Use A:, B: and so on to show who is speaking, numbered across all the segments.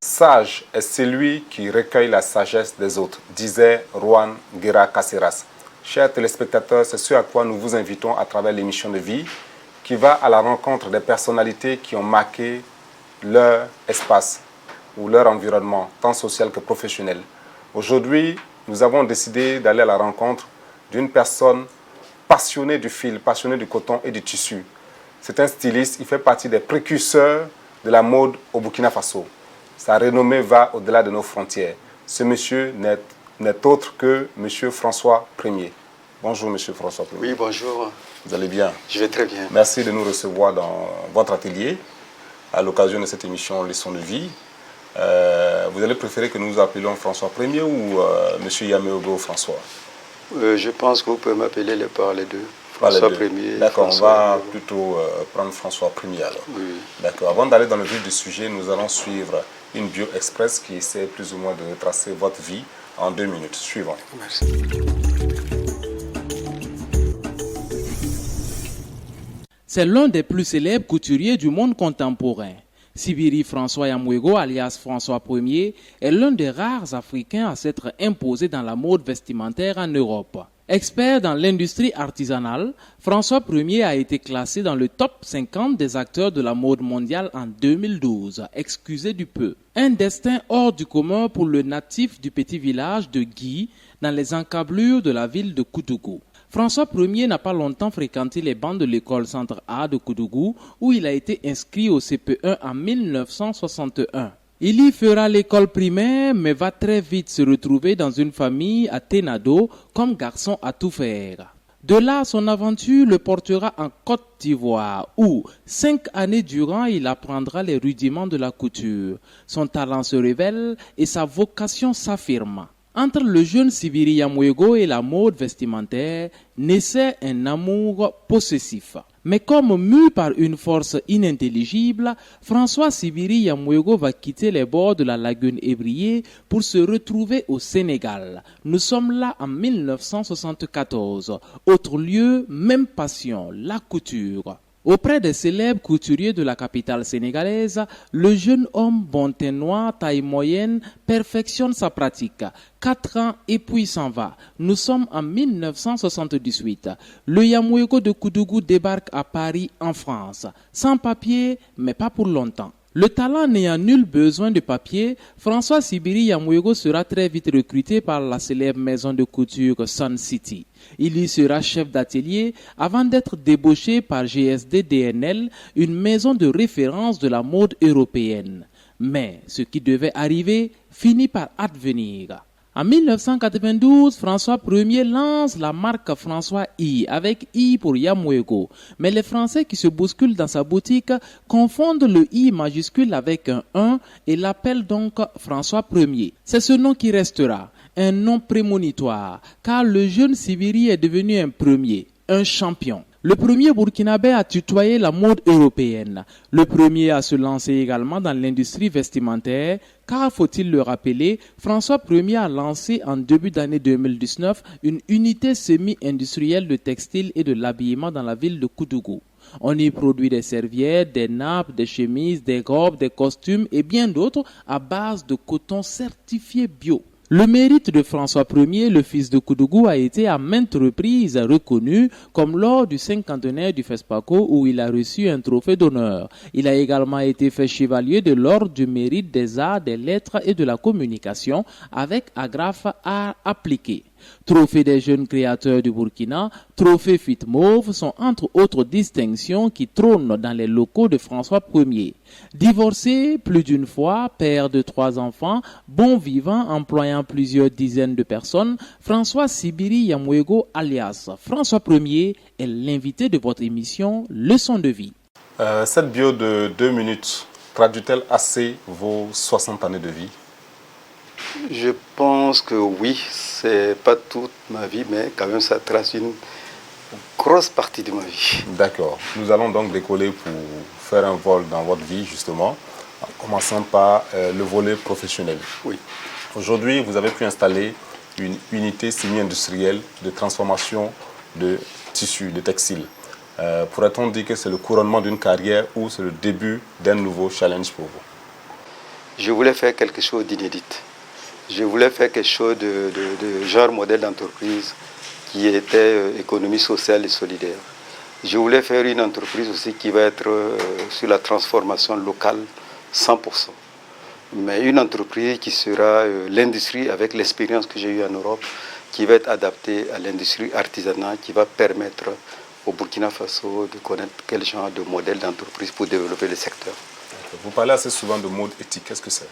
A: Sage est celui qui recueille la sagesse des autres, disait Juan Guerra Caceres. Chers téléspectateurs, c'est ce à quoi nous vous invitons à travers l'émission de vie qui va à la rencontre des personnalités qui ont marqué leur espace ou leur environnement, tant social que professionnel. Aujourd'hui, nous avons décidé d'aller à la rencontre d'une personne passionnée du fil, passionnée du coton et du tissu. C'est un styliste, il fait partie des précurseurs de la mode au Burkina Faso. Sa renommée va au-delà de nos frontières. Ce monsieur n'est autre que monsieur François Premier. Bonjour monsieur François Premier.
B: Oui, bonjour.
A: Vous allez bien?
B: Je vais très bien.
A: Merci de nous recevoir dans votre atelier à l'occasion de cette émission Leçon de vie. Vous allez préférer que nous vous appelions François Premier ou monsieur Yamoyogo François?
B: Je pense que vous pouvez m'appeler par les deux. François Premier.
A: D'accord, on va plutôt prendre François Premier alors.
B: Oui.
A: D'accord, avant d'aller dans le vif du sujet, nous allons suivre une bio express qui essaie plus ou moins de retracer votre vie en 2 minutes. Suivant.
B: Merci.
C: C'est l'un des plus célèbres couturiers du monde contemporain. Sibiri François Yamoyogo, alias François Ier, est l'un des rares Africains à s'être imposé dans la mode vestimentaire en Europe. Expert dans l'industrie artisanale, François Ier a été classé dans le top 50 des acteurs de la mode mondiale en 2012. Excusez du peu. Un destin hors du commun pour le natif du petit village de Guy, dans les encablures de la ville de Koutougou. François Ier n'a pas longtemps fréquenté les bancs de l'école Centre A de Koutougou, où il a été inscrit au CP1 en 1961. Il y fera l'école primaire, mais va très vite se retrouver dans une famille à Ténado comme garçon à tout faire. De là, son aventure le portera en Côte d'Ivoire, où 5 années durant, il apprendra les rudiments de la couture. Son talent se révèle et sa vocation s'affirme. Entre le jeune Sibiri Yamoyogo et la mode vestimentaire naissait un amour possessif. Mais comme mu par une force inintelligible, François Sibiri Yamoyogo va quitter les bords de la lagune Ébrié pour se retrouver au Sénégal. Nous sommes là en 1974. Autre lieu, même passion, la couture. Auprès des célèbres couturiers de la capitale sénégalaise, le jeune homme bonténois, taille moyenne, perfectionne sa pratique. 4 ans et puis s'en va. Nous sommes en 1978. Le Yamoyogo de Koutougou débarque à Paris, en France. Sans papier, mais pas pour longtemps. Le talent n'ayant nul besoin de papier, François Sibiri Yamoyogo sera très vite recruté par la célèbre maison de couture Sun City. Il y sera chef d'atelier avant d'être débauché par GSD DNL, une maison de référence de la mode européenne. Mais ce qui devait arriver finit par advenir. En 1992, François Ier lance la marque François I avec I pour Yamoyogo. Mais les Français qui se bousculent dans sa boutique confondent le I majuscule avec un 1 et l'appellent donc François Ier. C'est ce nom qui restera, un nom prémonitoire, car le jeune Sibiri est devenu un premier, un champion. Le premier Burkinabé a tutoyé la mode européenne. Le premier à se lancer également dans l'industrie vestimentaire, car faut-il le rappeler, François Ier a lancé en début d'année 2019 une unité semi-industrielle de textile et de l'habillement dans la ville de Koutougou. On y produit des serviettes, des nappes, des chemises, des robes, des costumes et bien d'autres à base de coton certifié bio. Le mérite de François Ier, le fils de Koutougou, a été à maintes reprises reconnu, comme lors du cinquantenaire du FESPACO où il a reçu un trophée d'honneur. Il a également été fait chevalier de l'ordre du mérite des arts, des lettres et de la communication avec agrafe art appliqué. Trophée des jeunes créateurs du Burkina, trophée FITMOV sont entre autres distinctions qui trônent dans les locaux de François Ier. Divorcé plus d'une fois, père de 3 enfants, bon vivant employant plusieurs dizaines de personnes, François Sibiri Yamoyogo alias François Ier est l'invité de votre émission Leçon de vie.
A: Cette bio de 2 minutes traduit-elle assez vos 60 années de vie?
B: Je pense que oui, c'est pas toute ma vie, mais quand même ça trace une grosse partie de ma vie.
A: D'accord. Nous allons donc décoller pour faire un vol dans votre vie, justement, en commençant par le volet professionnel.
B: Oui.
A: Aujourd'hui, vous avez pu installer une unité semi-industrielle de transformation de tissus, de textiles. Pourrait-on dire que c'est le couronnement d'une carrière ou c'est le début d'un nouveau challenge pour vous?
B: je voulais faire quelque chose d'inédit. Je voulais faire quelque chose de genre modèle d'entreprise qui était économie sociale et solidaire. Je voulais faire une entreprise aussi qui va être sur la transformation locale 100%. Mais une entreprise qui sera l'industrie avec l'expérience que j'ai eue en Europe, qui va être adaptée à l'industrie artisanale, qui va permettre au Burkina Faso de connaître quel genre de modèle d'entreprise pour développer le secteur.
A: Vous parlez assez souvent de mode éthique, qu'est-ce que c'est?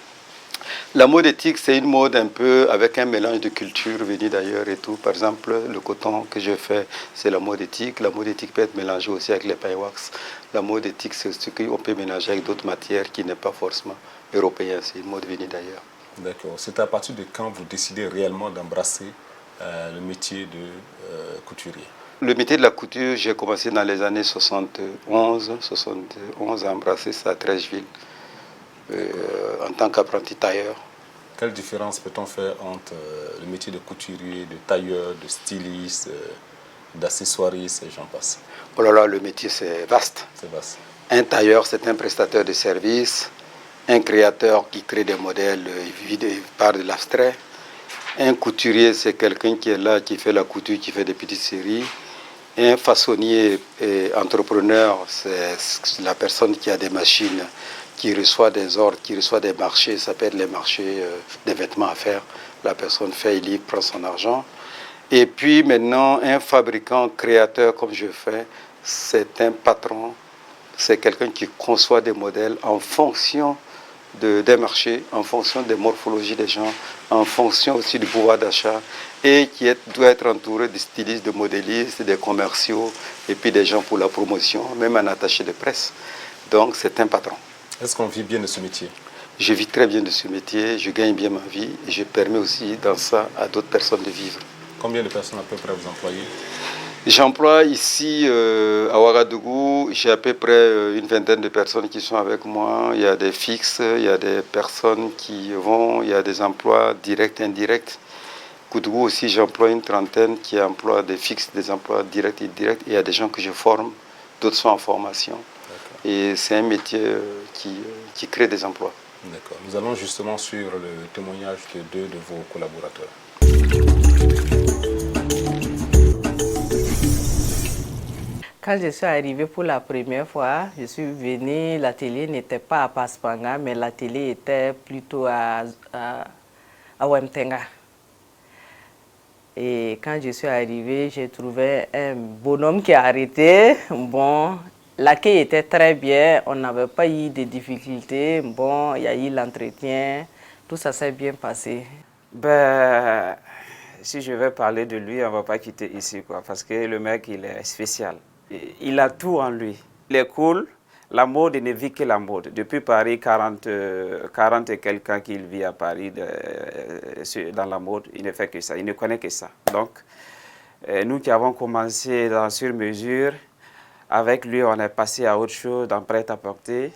B: La mode éthique, c'est une mode un peu avec un mélange de culture venue d'ailleurs et tout. Par exemple, le coton que je fais, c'est la mode éthique. La mode éthique peut être mélangée aussi avec les paille wax. La mode éthique, c'est ce qu'on peut mélanger avec d'autres matières qui n'est pas forcément européenne. C'est une mode venue d'ailleurs.
A: D'accord. C'est à partir de quand vous décidez réellement d'embrasser le métier de couturier?
B: Le métier de la couture, j'ai commencé dans les années 71 à embrasser ça à Treichville en tant qu'apprenti tailleur.
A: Quelle différence peut-on faire entre le métier de couturier, de tailleur, de styliste, d'accessoiriste et j'en passe?
B: Oh là là, le métier c'est vaste.
A: C'est vaste.
B: Un tailleur, c'est un prestataire de services. Un créateur qui crée des modèles, il part de l'abstrait. Un couturier, c'est quelqu'un qui est là, qui fait la couture, qui fait des petites séries. Un façonnier et entrepreneur, c'est la personne qui a des machines, qui reçoit des ordres, qui reçoit des marchés. Ça peut être les marchés des vêtements à faire. La personne fait, il livre, prend son argent. Et puis maintenant, un fabricant, créateur comme je fais, c'est un patron. C'est quelqu'un qui conçoit des modèles en fonction des marchés, en fonction des morphologies des gens, en fonction aussi du pouvoir d'achat, et qui doit être entouré de stylistes, de modélistes, des commerciaux, et puis des gens pour la promotion, même un attaché de presse. Donc c'est un patron.
A: Est-ce qu'on vit bien de ce métier?
B: Je vis très bien de ce métier, je gagne bien ma vie, et je permets aussi dans ça à d'autres personnes de vivre.
A: Combien de personnes à peu près vous employez?
B: J'emploie ici à Ouagadougou, j'ai à peu près une vingtaine de personnes qui sont avec moi. Il y a des fixes, il y a des personnes qui vont, il y a des emplois directs, indirects. Koudougou aussi, j'emploie une trentaine qui emploient des fixes, des emplois directs et indirects. Il y a des gens que je forme, d'autres sont en formation. Et c'est un métier qui crée des emplois.
A: D'accord. Nous allons justement suivre le témoignage de deux de vos collaborateurs.
D: Quand je suis arrivée pour la première fois, je suis venue, l'atelier n'était pas à Paspanga, mais l'atelier était plutôt à Wemtenga. Et quand je suis arrivée, j'ai trouvé un bonhomme qui a arrêté. Bon, l'accueil était très bien, on n'avait pas eu de difficultés. Bon, il y a eu l'entretien, tout ça s'est bien passé.
E: Ben, si je vais parler de lui, on ne va pas quitter ici, quoi, parce que le mec, il est spécial. Il a tout en lui. Il est cool. La mode, il ne vit que la mode. Depuis Paris, 40 et quelqu'un qu'il vit à Paris dans la mode, il ne fait que ça. Il ne connaît que ça. Donc, nous qui avons commencé dans sur-mesure, avec lui, on est passé à autre chose, dans prêt-à-porter.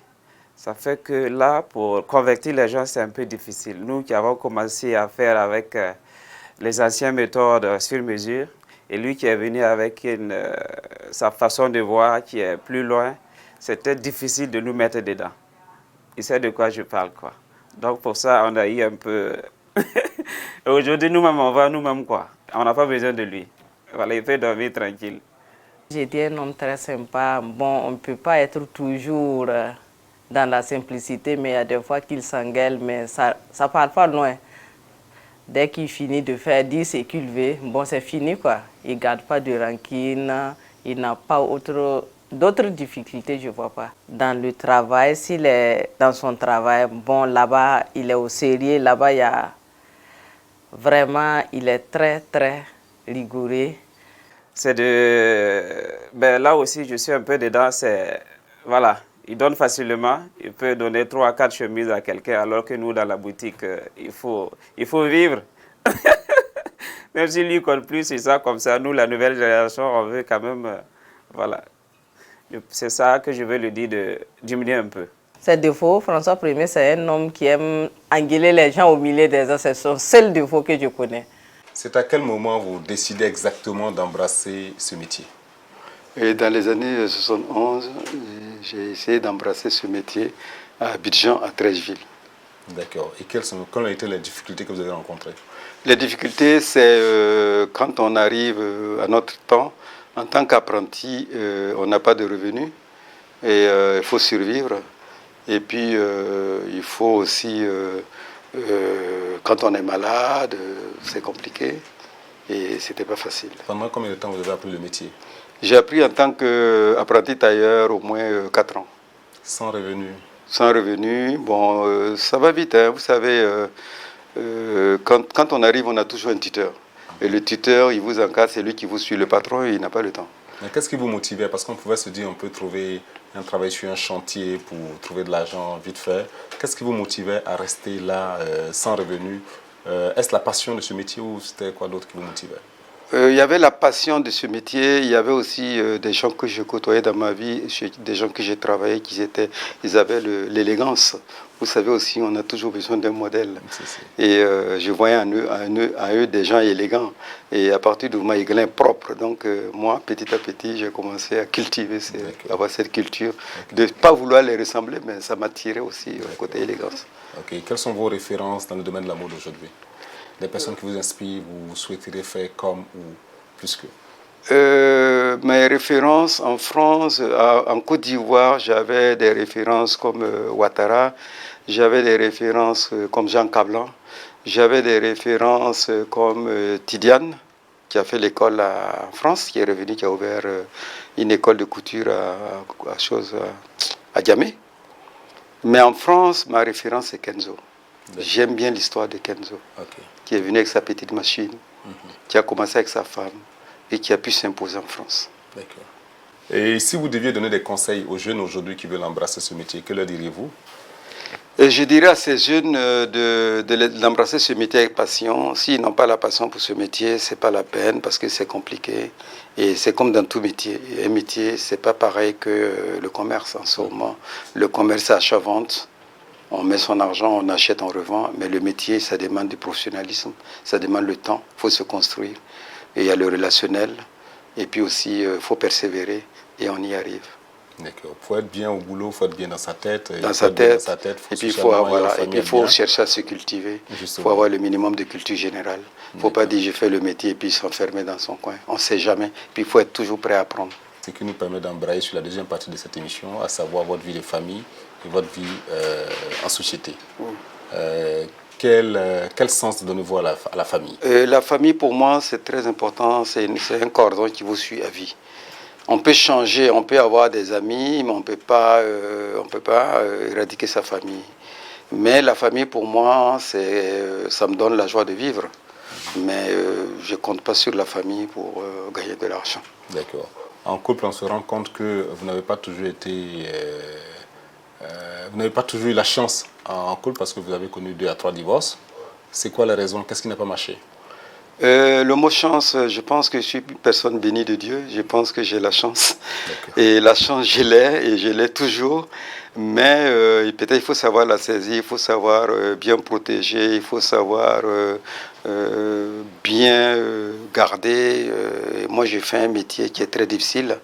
E: Ça fait que là, pour convertir les gens, c'est un peu difficile. Nous qui avons commencé à faire avec les anciennes méthodes sur mesure, et lui qui est venu avec sa façon de voir qui est plus loin, c'était difficile de nous mettre dedans. Il sait de quoi je parle, quoi. Donc pour ça, on a eu un peu... Aujourd'hui, nous-mêmes, on va nous-mêmes, quoi. On n'a pas besoin de lui. Voilà, il peut dormir tranquille.
D: J'étais un homme très sympa. Bon, on ne peut pas être toujours dans la simplicité, mais il y a des fois qu'il s'engueule, mais ça ne part pas loin. Dès qu'il finit de faire dire ce qu'il veut, bon, c'est fini, quoi. Il ne garde pas de rancune, il n'a pas d'autres difficultés, je ne vois pas. Dans le travail, s'il est dans son travail, bon, là-bas, il est au sérieux, là-bas, il y a vraiment, il est très, très rigoureux.
E: Ben, là aussi, je suis un peu dedans, voilà. Il donne facilement, il peut donner 3 à 4 chemises à quelqu'un, alors que nous, dans la boutique, il faut vivre. Même si lui compte plus, c'est ça, comme ça. Nous, la nouvelle génération, on veut quand même, voilà. C'est ça que je veux lui dire, de diminuer un peu.
D: Ses défauts, François Ier, c'est un homme qui aime engueuler les gens au milieu des gens. C'est son seul défaut que je connais.
A: C'est à quel moment vous décidez exactement d'embrasser ce métier?
B: Et dans les années 71, j'ai essayé d'embrasser ce métier à Abidjan, à Treichville.
A: D'accord. Et quelles ont été les difficultés que vous avez rencontrées?
B: Les difficultés, c'est quand on arrive à notre temps, en tant qu'apprenti, on n'a pas de revenus et il faut survivre. Et puis, il faut aussi, quand on est malade, c'est compliqué et c'était pas facile.
A: Pendant combien de temps vous avez appris le métier?
B: J'ai appris en tant qu'apprenti tailleur au moins 4 ans.
A: Sans revenus?
B: Sans revenus, bon, ça va vite, hein, vous savez, quand on arrive, on a toujours un tuteur. Et le tuteur, il vous encadre, c'est lui qui vous suit. Le patron, il n'a pas le temps.
A: Mais qu'est-ce qui vous motivait? Parce qu'on pouvait se dire on peut trouver un travail sur un chantier pour trouver de l'argent vite fait. Qu'est-ce qui vous motivait à rester là sans revenus? Est-ce la passion de ce métier ou c'était quoi d'autre qui vous motivait?
B: Il y avait la passion de ce métier, il y avait aussi des gens que je côtoyais dans ma vie, des gens que j'ai travaillé, ils avaient l'élégance. Vous savez aussi, on a toujours besoin d'un modèle. Et je voyais en eux des gens élégants. Et à partir du moment où propre, donc moi, petit à petit, j'ai commencé à cultiver, avoir cette culture, de ne pas vouloir les ressembler, mais ça m'attirait aussi côté élégance.
A: Ok. Quelles sont vos références dans le domaine de la mode aujourd'hui? Des personnes qui vous inspirent, vous souhaiteriez faire comme ou plus que?
B: Mes références en France, en Côte d'Ivoire, j'avais des références comme Ouattara, j'avais des références comme Jean Cablan, j'avais des références comme Tidiane, qui a fait l'école en France, qui est revenu, qui a ouvert une école de couture à Diamé. Mais en France, ma référence c'est Kenzo. J'aime bien l'histoire de Kenzo, qui est venu avec sa petite machine, qui a commencé avec sa femme et qui a pu s'imposer en France.
A: D'accord. Et si vous deviez donner des conseils aux jeunes aujourd'hui qui veulent embrasser ce métier, que leur diriez-vous?
B: Je dirais à ces jeunes d'embrasser ce métier avec passion. S'ils n'ont pas la passion pour ce métier, ce n'est pas la peine parce que c'est compliqué. Et c'est comme dans tout métier. Un métier, ce n'est pas pareil que le commerce en ce moment. Le commerce, c'est achat-vente. On met son argent, on achète, on revend. Mais le métier, ça demande du professionnalisme. Ça demande le temps. Il faut se construire. Et il y a le relationnel. Et puis aussi, il faut persévérer. Et on y arrive.
A: D'accord. Pour être bien au boulot, il faut être bien dans sa tête.
B: Dans sa tête. Et puis il faut chercher à se cultiver. Il faut avoir le minimum de culture générale. Il ne faut pas dire je fais le métier et puis s'enfermer dans son coin. On ne sait jamais. Puis il faut être toujours prêt à apprendre.
A: Ce qui nous permet d'embrayer sur la deuxième partie de cette émission, à savoir votre vie de famille et votre vie en société. Quel sens donnez-vous à la famille?
B: La famille, pour moi, c'est très important. C'est un cordon qui vous suit à vie. On peut changer, on peut avoir des amis, mais on ne peut pas éradiquer sa famille. Mais la famille, pour moi, ça me donne la joie de vivre. Mais je ne compte pas sur la famille pour gagner de l'argent.
A: D'accord. En couple, on se rend compte que vous n'avez pas toujours eu la chance en couple parce que vous avez connu 2 à 3 divorces. C'est quoi la raison? Qu'est-ce qui n'a pas marché?
B: Le mot chance, je pense que je suis une personne bénie de Dieu. Je pense que j'ai la chance. Et la chance, je l'ai et je l'ai toujours. Mais peut-être il faut savoir la saisir, il faut savoir bien protéger, il faut savoir bien garder. Moi, j'ai fait un métier qui est très difficile.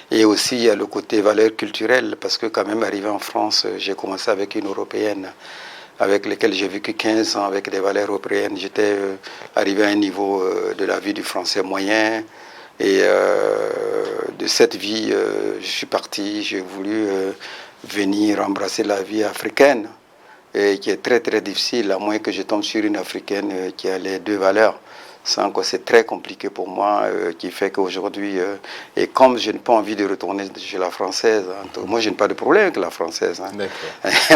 B: Et aussi, il y a le côté valeur culturelle. Parce que quand même, arrivé en France, j'ai commencé avec une Européenne, avec lesquelles j'ai vécu 15 ans avec des valeurs européennes. J'étais arrivé à un niveau de la vie du français moyen. Et de cette vie, je suis parti, j'ai voulu venir embrasser la vie africaine, et qui est très très difficile, à moins que je tombe sur une africaine qui a les 2 valeurs. C'est très compliqué pour moi, qui fait qu'aujourd'hui, et comme je n'ai pas envie de retourner chez la française, moi je n'ai pas de problème avec la française,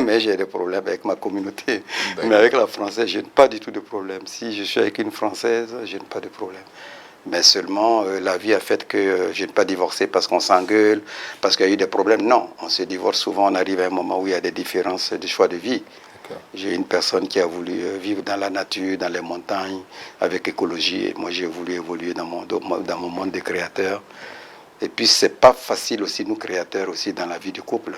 B: mais j'ai des problèmes avec ma communauté. Mais avec la française, je n'ai pas du tout de problème. Si je suis avec une française, je n'ai pas de problème. Mais seulement, la vie a fait que je n'ai pas divorcé parce qu'on s'engueule, parce qu'il y a eu des problèmes. Non, on se divorce souvent, on arrive à un moment où il y a des différences de choix de vie. J'ai une personne qui a voulu vivre dans la nature, dans les montagnes, avec écologie. Et moi, j'ai voulu évoluer dans mon monde de créateur. Et puis, ce n'est pas facile aussi, nous créateurs, aussi dans la vie du couple.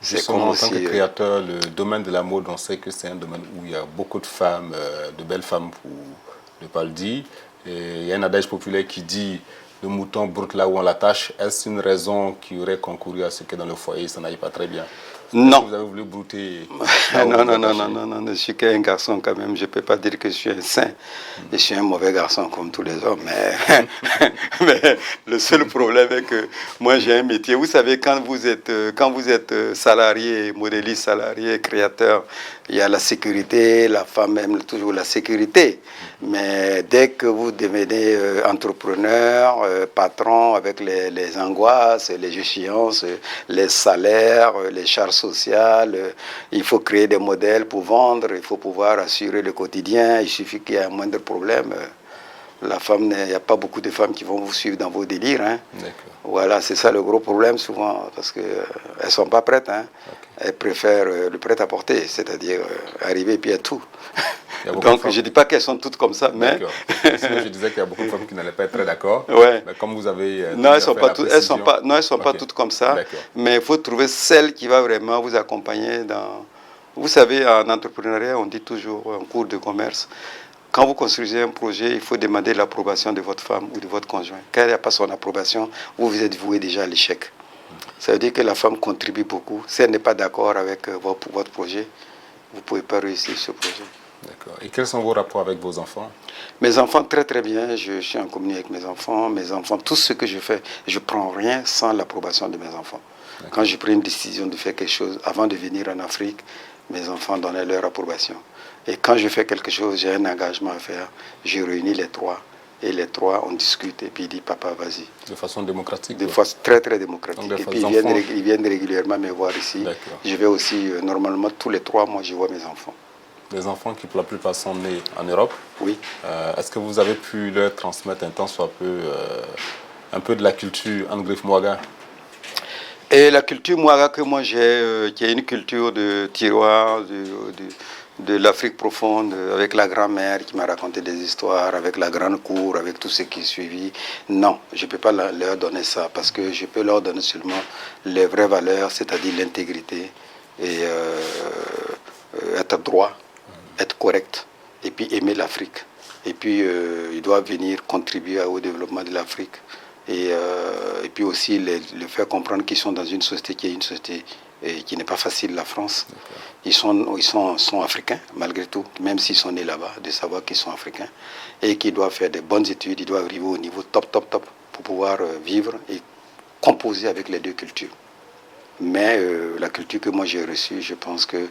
A: Justement, en tant que créateur, le domaine de la mode, on sait que c'est un domaine où il y a beaucoup de femmes, de belles femmes, pour ne pas le dire. Et il y a un adage populaire qui dit « le mouton broute là où on l'attache ». Est-ce une raison qui aurait concouru à ce que dans le foyer, ça n'aille pas très bien?
B: Non.
A: Vous avez voulu brouter?
B: Non, je suis qu'un garçon quand même. Je ne peux pas dire que je suis un saint. Je suis un mauvais garçon comme tous les hommes. Mais le seul problème est que moi j'ai un métier. Vous savez, quand vous êtes salarié, modéliste salarié, créateur, il y a la sécurité, la femme aime toujours la sécurité. Mais dès que vous devenez entrepreneur, patron, avec les angoisses, les échéances, les salaires, les charges sociales, il faut créer des modèles pour vendre, il faut pouvoir assurer le quotidien. Il suffit qu'il y ait un moindre problème. La femme, il n'y a pas beaucoup de femmes qui vont vous suivre dans vos délires. Hein. Voilà, c'est ça le gros problème souvent, parce qu'elles ne sont pas prêtes. Hein. Elles préfèrent le prêt-à-porter, c'est-à-dire arriver et puis à tout. Donc je ne dis pas qu'elles sont toutes comme ça, mais...
A: Sinon, je disais qu'il y a beaucoup de femmes qui n'allaient pas être très d'accord.
B: Ouais.
A: Mais comme vous avez...
B: non, elles ne sont pas toutes comme ça. Mais il faut trouver celle qui va vraiment vous accompagner dans... Vous savez, en entrepreneuriat, on dit toujours, en cours de commerce, quand vous construisez un projet, il faut demander l'approbation de votre femme ou de votre conjoint. Quand il n'y a pas son approbation, vous êtes voué déjà à l'échec. Ça veut dire que la femme contribue beaucoup. Si elle n'est pas d'accord avec votre projet, vous ne pouvez pas réussir ce projet.
A: D'accord. Et quels sont vos rapports avec vos enfants?
B: Mes enfants, très très bien. Je suis en communion avec mes enfants. Mes enfants, tout ce que je fais, je ne prends rien sans l'approbation de mes enfants. Quand je prends une décision de faire quelque chose, avant de venir en Afrique, mes enfants donnaient leur approbation. Et quand je fais quelque chose, j'ai un engagement à faire, je réunis les trois. Et les trois, on discute et puis ils disent, papa, vas-y.
A: De façon démocratique?
B: De façon très très démocratique.
A: Donc,
B: et puis ils viennent régulièrement me voir ici. Je vais aussi, normalement, tous les 3 mois, je vois mes enfants.
A: Des enfants qui pour la plupart sont nés en Europe.
B: Oui.
A: Est-ce que vous avez pu leur transmettre un peu de la culture Andgrif Mouaga?
B: Et la culture Mouaga que moi j'ai, qui est une culture de tiroir, de l'Afrique profonde, avec la grand-mère qui m'a raconté des histoires, avec la grande cour, avec tout ce qui est suivi. Non, je ne peux pas leur donner ça, parce que je peux leur donner seulement les vraies valeurs, c'est-à-dire l'intégrité, et être droit, être correct, et puis aimer l'Afrique. Et puis ils doivent venir contribuer au développement de l'Afrique. Et puis aussi les faire comprendre qu'ils sont dans une société qui est une société qui n'est pas facile, la France. Ils sont africains, malgré tout, même s'ils sont nés là-bas, de savoir qu'ils sont africains et qu'ils doivent faire des bonnes études, ils doivent arriver au niveau top pour pouvoir vivre et composer avec les deux cultures. Mais la culture que moi j'ai reçue, je pense que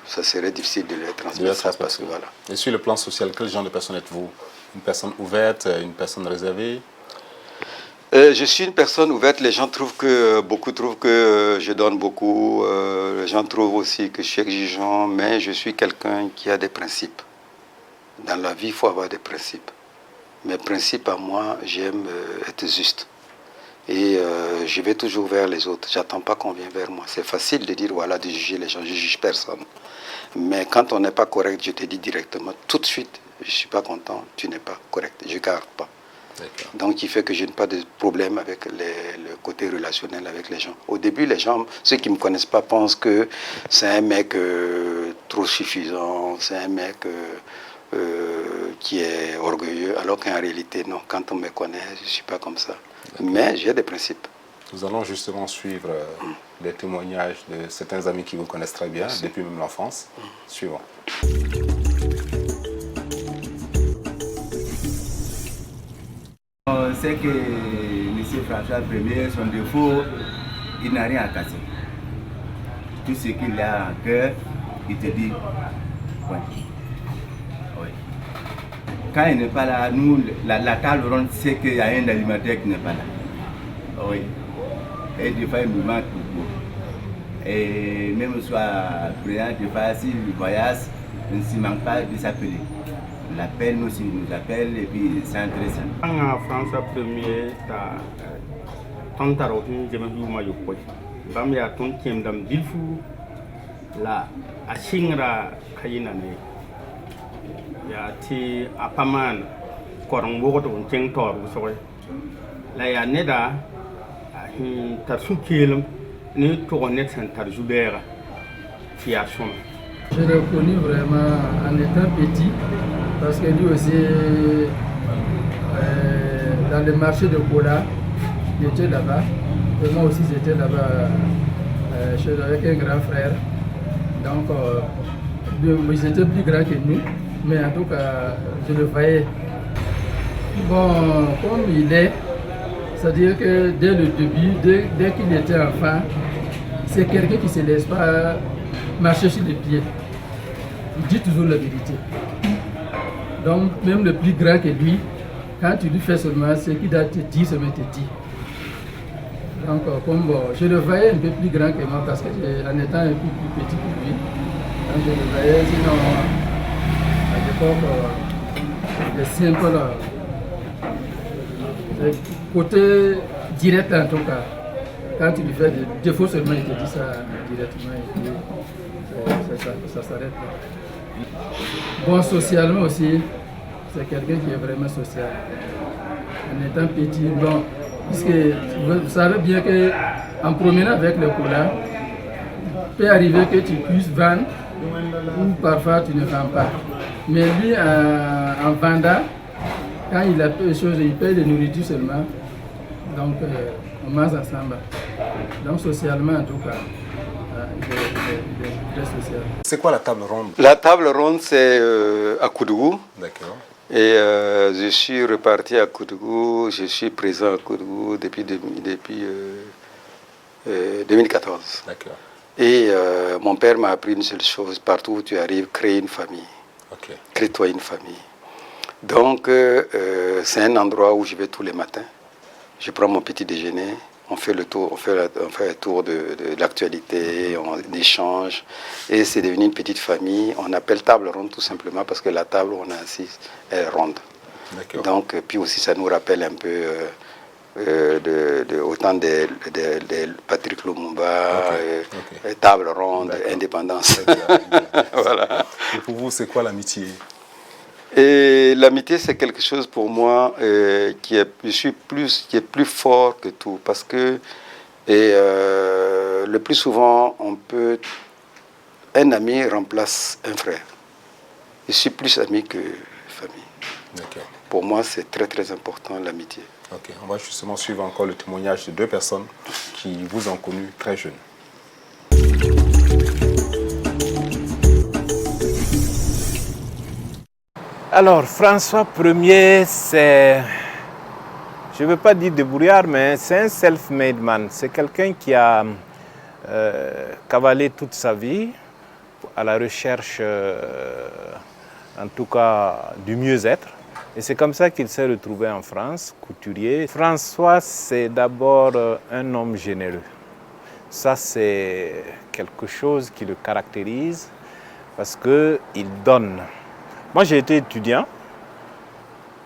B: ça serait difficile de les transmettre. Voilà.
A: Et sur le plan social, quel genre de personne êtes-vous? Une personne ouverte, une personne réservée?
B: Je suis une personne ouverte. Les gens beaucoup trouvent que je donne beaucoup. Les gens trouvent aussi que je suis exigeant, mais je suis quelqu'un qui a des principes. Dans la vie, il faut avoir des principes. Mes principes à moi, j'aime être juste. Et je vais toujours vers les autres. J'attends pas qu'on vienne vers moi. C'est facile de dire, voilà, de juger les gens. Je ne juge personne. Mais quand on n'est pas correct, je te dis directement, tout de suite, je ne suis pas content, tu n'es pas correct. Je ne garde pas. Donc, il fait que je n'ai pas de problème avec le côté relationnel avec les gens. Au début, les gens, ceux qui ne me connaissent pas, pensent que c'est un mec trop suffisant, c'est un mec qui est orgueilleux, alors qu'en réalité, non. Quand on me connaît, je ne suis pas comme ça. Mais j'ai des principes.
A: Nous allons justement suivre les témoignages de certains amis qui vous connaissent très bien, depuis même l'enfance. Suivant.
F: C'est que M. François Ier, son défaut, il n'a rien à casser. Tout ce qu'il a en cœur, il te dit, ouais. Oui. Quand il n'est pas là, nous, la table ronde sait qu'il y a un alimentaire qui n'est pas là. Oui. Et des fois, il nous manque beaucoup. Et même soit président, des fois, s'il voyage, il ne s'y manque pas de s'appeler. L'appel nous aussi nous appelle et puis c'est intéressant.
G: En François Ier, ton tarot, je me dis moi je bam ya ton kiem dam dilfu la ashingra kayina ne ya ti apaman korong wogo to keng tor so la ya neda hi tarsu kelum ni to net san tarjubera fi ason.
H: Je l'ai connu vraiment en étant petit parce que lui aussi, dans le marché de Kola, il était là-bas. Et moi aussi, j'étais là-bas avec un grand frère. Donc, ils étaient plus grands que nous, mais en tout cas, je le voyais. Bon, comme il est, c'est-à-dire que dès le début, dès qu'il était enfant, c'est quelqu'un qui ne se laisse pas marcher sur les pieds. Il dit toujours la vérité. Donc, même le plus grand que lui, quand tu lui fais seulement ce qu'il doit te dire, seulement te dit. Donc, je le voyais un peu plus grand que moi parce qu'en étant un peu plus petit que lui, donc je le voyais, sinon, à l'époque, il est simple, côté direct en tout cas. Quand tu lui fais des défauts seulement, il te dit ça directement et puis ça s'arrête là. Bon, socialement aussi, c'est quelqu'un qui est vraiment social. En étant petit, bon, puisque vous savez bien qu'en promenant avec le cola, il peut arriver que tu puisses vendre ou parfois tu ne vends pas. Mais lui, en vendant, quand il a peu de choses, il paye de nourriture seulement. Donc, on mange ensemble. Donc, socialement, en tout cas, il est très social.
A: C'est quoi la table ronde?
B: La table ronde, c'est à Koudougou.
A: D'accord.
B: Et je suis reparti à Koudougou, je suis présent à Koudougou depuis 2014.
A: D'accord.
B: Et mon père m'a appris une seule chose, partout où tu arrives, crée une famille.
A: Ok.
B: Crée-toi une famille. Donc, c'est un endroit où je vais tous les matins. Je prends mon petit déjeuner, on fait le tour, on fait le tour de l'actualité, on échange. Et c'est devenu une petite famille. On appelle table ronde tout simplement parce que la table où on est assis est ronde.
A: D'accord.
B: Donc, puis aussi, ça nous rappelle un peu autant de Patrick Lumumba, table ronde, indépendance. Voilà.
A: Et pour vous, c'est quoi l'amitié?
B: Et l'amitié, c'est quelque chose pour moi qui est plus fort que tout. Parce que le plus souvent, un ami remplace un frère. Je suis plus ami que famille.
A: D'accord.
B: Pour moi, c'est très très important l'amitié.
A: Ok, on va justement suivre encore le témoignage de deux personnes qui vous ont connu très jeune.
E: Alors, François Ier, c'est, je ne veux pas dire débrouillard, mais c'est un self-made man. C'est quelqu'un qui a cavalé toute sa vie à la recherche, en tout cas, du mieux-être. Et c'est comme ça qu'il s'est retrouvé en France, couturier. François, c'est d'abord un homme généreux. Ça, c'est quelque chose qui le caractérise parce qu'il donne. Moi, j'ai été étudiant.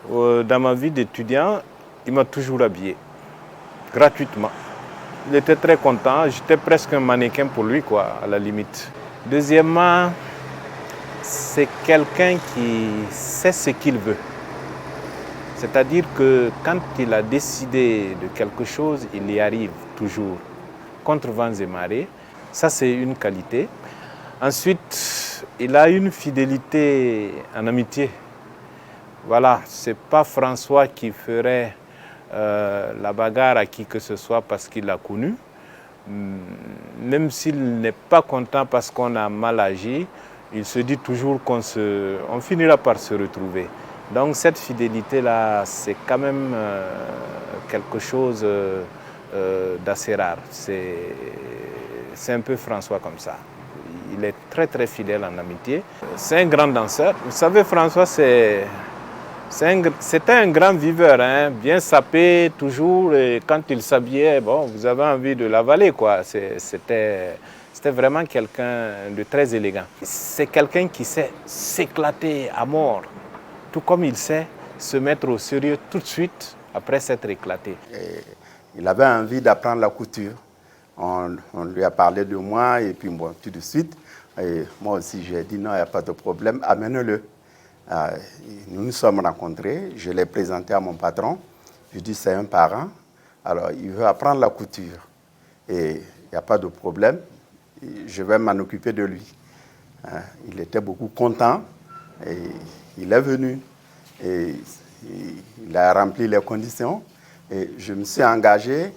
E: Dans ma vie d'étudiant, il m'a toujours habillé, gratuitement. Il était très content. J'étais presque un mannequin pour lui, quoi, à la limite. Deuxièmement, c'est quelqu'un qui sait ce qu'il veut. C'est-à-dire que quand il a décidé de quelque chose, il y arrive toujours, contre vents et marées. Ça, c'est une qualité. Ensuite, il a une fidélité en amitié. Voilà, ce n'est pas François qui ferait la bagarre à qui que ce soit parce qu'il l'a connu. Même s'il n'est pas content parce qu'on a mal agi, il se dit toujours qu'on finira par se retrouver. Donc cette fidélité-là, c'est quand même quelque chose d'assez rare. C'est un peu François comme ça. Il est très très fidèle en amitié. C'est un grand danseur. Vous savez, François, c'était un grand viveur, hein, bien sapé toujours. Et quand il s'habillait, bon, vous avez envie de l'avaler, quoi. C'était vraiment quelqu'un de très élégant. C'est quelqu'un qui sait s'éclater à mort, tout comme il sait se mettre au sérieux tout de suite après s'être éclaté.
I: Il avait envie d'apprendre la couture. On lui a parlé de moi et puis bon, tout de suite, et moi aussi j'ai dit non, il n'y a pas de problème, amène-le. Nous nous sommes rencontrés, je l'ai présenté à mon patron, je dis c'est un parent, alors il veut apprendre la couture et il n'y a pas de problème, je vais m'en occuper de lui. Il était beaucoup content et il est venu et il a rempli les conditions et je me suis engagé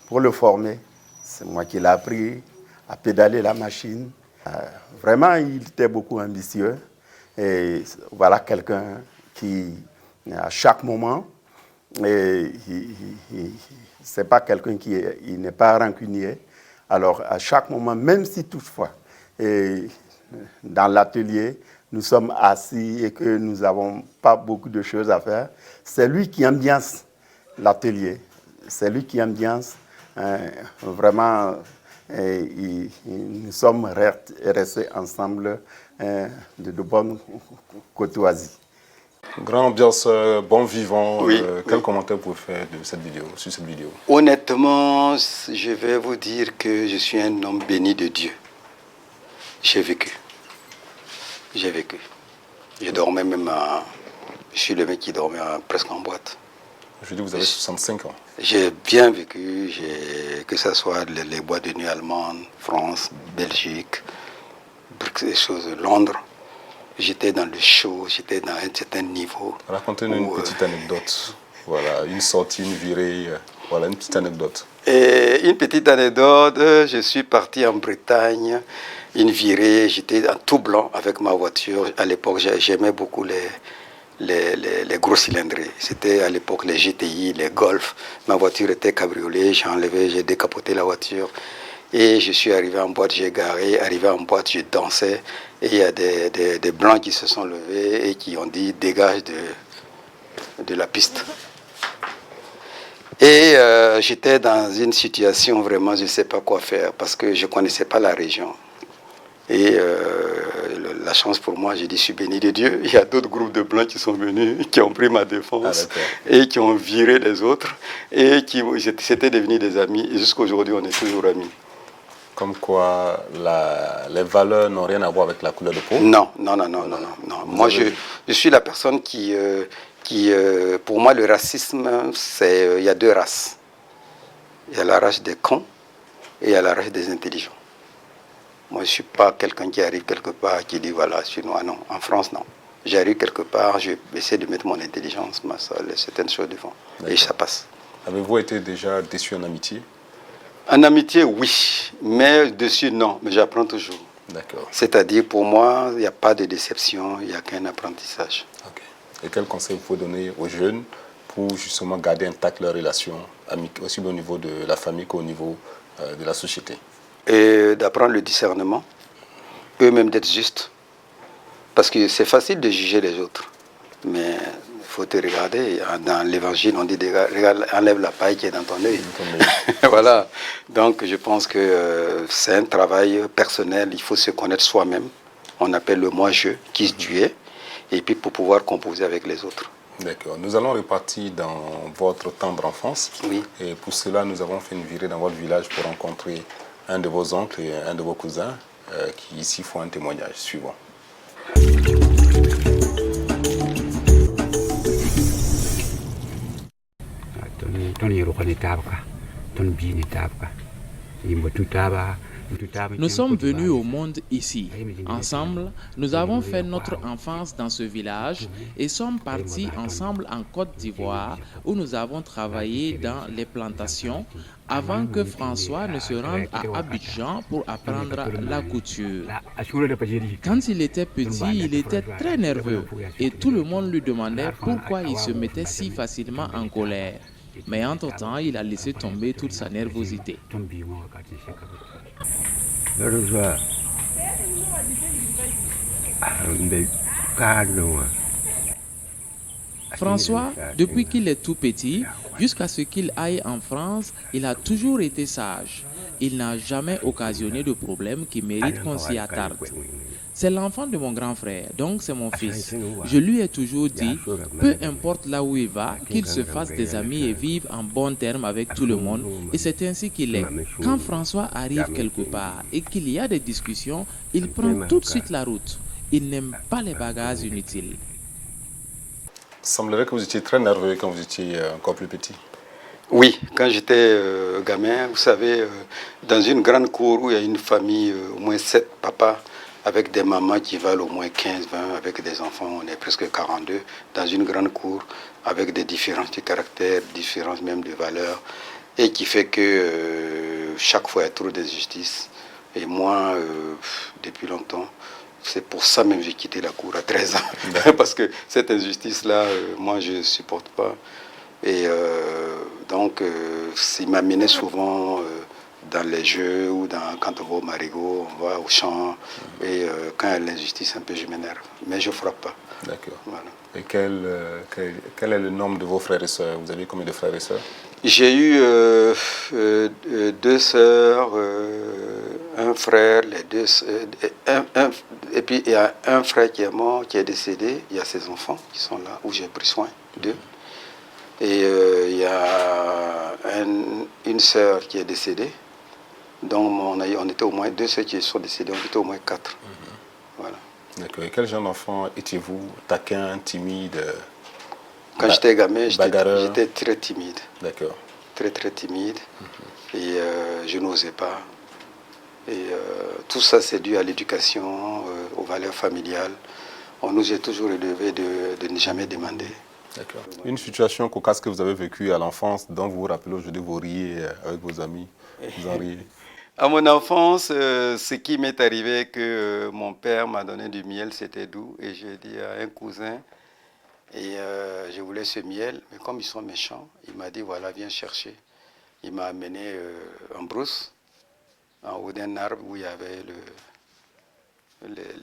I: pour le former. C'est moi qui l'ai appris à pédaler la machine. Vraiment, il était beaucoup ambitieux. Et voilà quelqu'un qui, à chaque moment, c'est pas quelqu'un qui il n'est pas rancunier. Alors, à chaque moment, même si toutefois, dans l'atelier, nous sommes assis et que nous n'avons pas beaucoup de choses à faire, c'est lui qui ambiance l'atelier. C'est lui qui ambiance vraiment. Nous sommes restés ensemble de bonnes courtoisies.
A: Grande ambiance, bon vivant.
B: Oui,
A: quel commentaire vous pouvez faire de cette vidéo, sur cette vidéo?
B: Honnêtement, je vais vous dire que je suis un homme béni de Dieu. J'ai vécu. J'ai vécu. Je dormais même je suis le mec qui dormait presque en boîte.
A: Je dis, vous avez 65 ans.
B: J'ai bien vécu, que ce soit les boîtes de nuit allemandes, France, Belgique, des choses, Londres. J'étais dans le show, j'étais dans un certain niveau.
A: Racontez-nous une petite anecdote. Voilà, une sortie, une virée, voilà, une petite anecdote.
B: Et une petite anecdote, je suis parti en Bretagne, une virée, j'étais en tout blanc avec ma voiture. À l'époque, j'aimais beaucoup les gros cylindrés. C'était à l'époque les GTI, les Golf. Ma voiture était cabriolet, j'ai décapoté la voiture. Et je suis arrivé en boîte, j'ai garé. Arrivé en boîte, je dansais. Et il y a des blancs qui se sont levés et qui ont dit dégage de la piste. Et j'étais dans une situation vraiment, je ne sais pas quoi faire parce que je ne connaissais pas la région. Et la chance pour moi, j'ai dit, je suis béni de Dieu. Il y a d'autres groupes de blancs qui sont venus, qui ont pris ma défense et qui ont viré les autres et qui s'étaient devenus des amis. Et jusqu'à aujourd'hui, on est toujours amis.
A: Comme quoi, les valeurs n'ont rien à voir avec la couleur de peau?
B: Non. Moi, je suis la personne qui pour moi, le racisme, il y a deux races. Il y a la race des cons et il y a la race des intelligents. Moi, je ne suis pas quelqu'un qui arrive quelque part qui dit voilà, je suis noir. Non, en France, non. J'arrive quelque part, je vais essayer de mettre mon intelligence, certaines choses devant. Et ça passe.
A: Avez-vous été déjà déçu en amitié?
B: En amitié, oui. Mais dessus, non. Mais j'apprends toujours.
A: D'accord.
B: C'est-à-dire, pour moi, il n'y a pas de déception, il n'y a qu'un apprentissage.
A: Okay. Et quel conseil vous pouvez donner aux jeunes pour justement garder intact leurs relations, aussi au niveau de la famille qu'au niveau de la société?
B: Et d'apprendre le discernement, eux-mêmes d'être justes. Parce que c'est facile de juger les autres. Mais il faut te regarder. Dans l'évangile, on dit enlève la paille qui est dans ton œil. Voilà. Donc je pense que c'est un travail personnel. Il faut se connaître soi-même. On appelle le moi-je, qui tu es. Et puis pour pouvoir composer avec les autres.
A: D'accord. Nous allons repartir dans votre tendre enfance.
B: Oui.
A: Et pour cela, nous avons fait une virée dans votre village pour rencontrer un de vos oncles et un de vos cousins qui ici font un témoignage suivant.
C: Nous sommes venus au monde ici. Ensemble, nous avons fait notre enfance dans ce village et sommes partis ensemble en Côte d'Ivoire où nous avons travaillé dans les plantations avant que François ne se rende à Abidjan pour apprendre la couture. Quand il était petit, il était très nerveux et tout le monde lui demandait pourquoi il se mettait si facilement en colère. Mais entre-temps, il a laissé tomber toute sa nervosité. François, depuis qu'il est tout petit, jusqu'à ce qu'il aille en France, il a toujours été sage. Il n'a jamais occasionné de problème qui mérite qu'on s'y attarde. C'est l'enfant de mon grand frère, donc c'est mon fils. Je lui ai toujours dit, peu importe là où il va, qu'il se fasse des amis et vive en bon terme avec tout le monde. Et c'est ainsi qu'il est. Quand François arrive quelque part et qu'il y a des discussions, il prend tout de suite la route. Il n'aime pas les bagarres inutiles.
A: Il semblerait que vous étiez très nerveux quand vous étiez encore plus petit.
B: Oui, quand j'étais gamin, vous savez, dans une grande cour où il y a une famille, au moins 7 papas, avec des mamans qui valent au moins 15, 20, avec des enfants, on est presque 42, dans une grande cour, avec des différences de caractère, différences même de valeurs. et qui fait que chaque fois il y a trop d'injustice. Et moi, depuis longtemps, c'est pour ça même que j'ai quitté la cour à 13 ans. Parce que cette injustice-là, moi, je ne supporte pas. Et donc, il m'amenait souvent dans les jeux ou quand on va au marigot, on va au champ. Et quand il y a l'injustice, un peu, je m'énerve. Mais je ne frappe pas.
A: D'accord.
B: Voilà.
A: Et quel est le nombre de vos frères et sœurs? Vous avez combien de frères et sœurs?
B: J'ai eu 2 sœurs, un frère, et puis il y a un frère qui est mort, qui est décédé. Il y a ses enfants qui sont là, où j'ai pris soin d'eux. Et il y a une sœur qui est décédée. Donc on était au moins 2 sœurs qui sont décédées, on était au moins 4. Voilà.
A: D'accord. Et quel genre d'enfant étiez-vous? Taquin, timide?
B: Quand j'étais gamin, j'étais très timide.
A: D'accord.
B: Très très timide. Et je n'osais pas. Et tout ça, c'est dû à l'éducation, aux valeurs familiales. On nous a toujours élevé de ne jamais demander.
A: D'accord. Une situation cocasse que vous avez vécue à l'enfance, dont vous vous rappelez aujourd'hui, vous riez avec vos amis, vous en riez.
B: À mon enfance, ce qui m'est arrivé, que mon père m'a donné du miel, c'était doux. Et j'ai dit à un cousin, et je voulais ce miel, mais comme ils sont méchants, il m'a dit, voilà, viens chercher. Il m'a amené en brousse, en haut d'un arbre où il y avait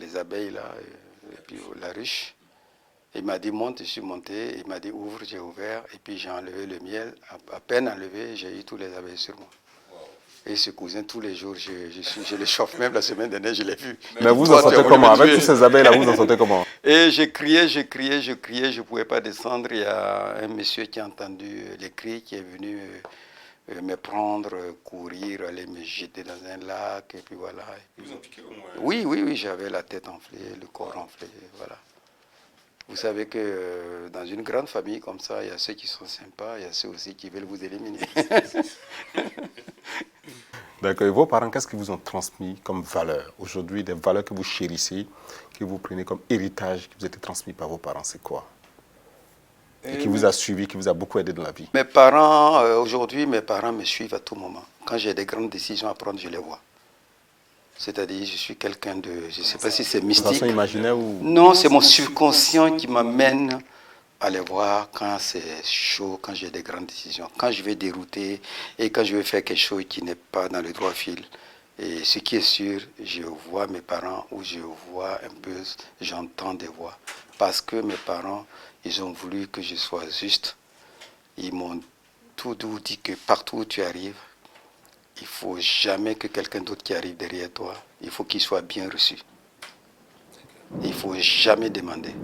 B: les abeilles là, et puis la ruche. Il m'a dit monte, je suis monté. Il m'a dit ouvre, j'ai ouvert. Et puis j'ai enlevé le miel. À peine enlevé, j'ai eu tous les abeilles sur moi. Et ce cousin, tous les jours, je le chauffe. Même la semaine dernière, je l'ai vu.
A: Mais vous en sortez comment? Avec tous ces abeilles-là, vous en sortez comment?
B: Et je criais, je ne pouvais pas descendre. Il y a un monsieur qui a entendu les cris, qui est venu me prendre, courir, aller me jeter dans un lac. Et puis voilà.
A: Ils vous ont piqué au moins?
B: Oui, j'avais la tête enflée, le corps enflé, voilà. Vous savez que dans une grande famille comme ça, il y a ceux qui sont sympas, il y a ceux aussi qui veulent vous éliminer.
A: D'accord. Et vos parents, qu'est-ce qu'ils vous ont transmis comme valeurs? Aujourd'hui, des valeurs que vous chérissez, que vous prenez comme héritage, qui vous a été transmis par vos parents, c'est quoi? Et qui vous a suivi, qui vous a beaucoup aidé dans la vie?
B: Mes parents, aujourd'hui, mes parents me suivent à tout moment. Quand j'ai des grandes décisions à prendre, je les vois. C'est-à-dire, je suis quelqu'un de... Je ne sais pas si c'est mystique.
A: De façon imaginaire ou...
B: Non, c'est mon subconscient qui m'amène à les voir quand c'est chaud, quand j'ai des grandes décisions, quand je vais dérouter et quand je vais faire quelque chose qui n'est pas dans le droit fil. Et ce qui est sûr, je vois mes parents ou je vois un peu, j'entends des voix. Parce que mes parents, ils ont voulu que je sois juste. Ils m'ont tout dit que partout où tu arrives, il ne faut jamais que quelqu'un d'autre qui arrive derrière toi, il faut qu'il soit bien reçu. Il ne faut jamais demander.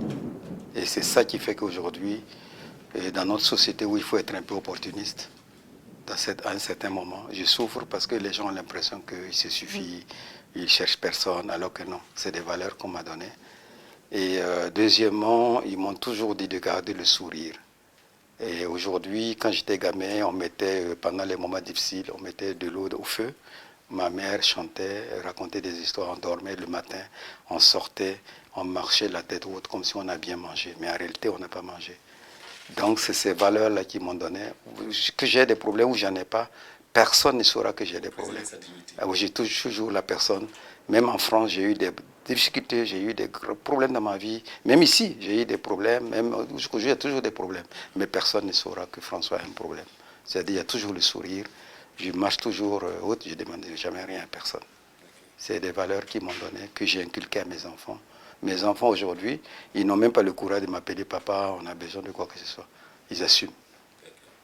B: Et c'est ça qui fait qu'aujourd'hui, dans notre société où il faut être un peu opportuniste, à un certain moment, je souffre parce que les gens ont l'impression qu'il se suffit, ils ne cherchent personne, alors que non, c'est des valeurs qu'on m'a données. Et deuxièmement, ils m'ont toujours dit de garder le sourire. Et aujourd'hui, quand j'étais gamin, on mettait, pendant les moments difficiles, on mettait de l'eau au feu. Ma mère chantait, racontait des histoires, on dormait le matin, on sortait, on marchait la tête haute comme si on a bien mangé. Mais en réalité, on n'a pas mangé. Donc, c'est ces valeurs-là qui m'ont donné. Que j'ai des problèmes ou j'en ai pas, personne ne saura que j'ai des problèmes. J'ai toujours la personne. Même en France, j'ai eu des difficultés, j'ai eu des gros problèmes dans ma vie. Même ici, j'ai eu des problèmes. Même aujourd'hui, il y a toujours des problèmes. Mais personne ne saura que François a un problème. C'est-à-dire, il y a toujours le sourire. Je marche toujours haute, je ne demande jamais rien à personne. C'est des valeurs qui m'ont donné, que j'ai inculquées à mes enfants. Mes enfants aujourd'hui, ils n'ont même pas le courage de m'appeler papa, on a besoin de quoi que ce soit. Ils assument.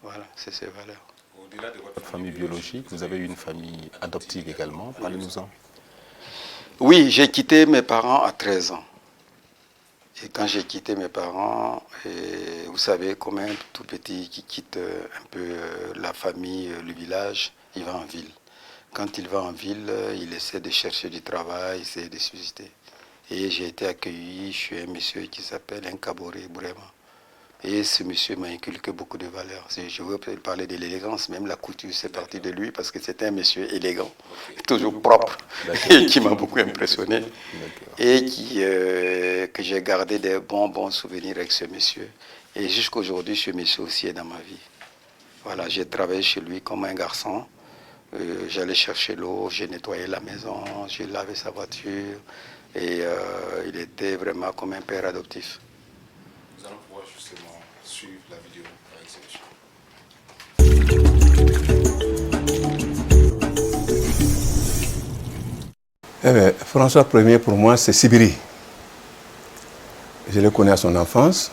B: Voilà, c'est ces valeurs.
A: Au-delà de votre famille biologique, vous avez eu une famille adoptive également. Parlez-nous-en.
B: Oui, j'ai quitté mes parents à 13 ans. Et quand j'ai quitté mes parents, vous savez, comme un tout petit qui quitte un peu la famille, le village, il va en ville. Quand il va en ville, il essaie de chercher du travail, il essaie de subsister. Et j'ai été accueilli chez un monsieur qui s'appelle Nkaboré Bourema. Et ce monsieur m'a inculqué beaucoup de valeurs. Je veux parler de l'élégance, même la couture, c'est parti de lui parce que c'était un monsieur élégant, toujours propre, et qui m'a beaucoup impressionné. Et que j'ai gardé des bons souvenirs avec ce monsieur. Et jusqu'à aujourd'hui, ce monsieur aussi est dans ma vie. Voilà, j'ai travaillé chez lui comme un garçon. J'allais chercher l'eau, j'ai nettoyé la maison, j'ai lavé sa voiture. Et il était vraiment comme un père adoptif.
A: Nous allons pouvoir justement suivre la vidéo avec ces choses.
I: François Ier, pour moi, c'est Sibiri. Je le connais à son enfance.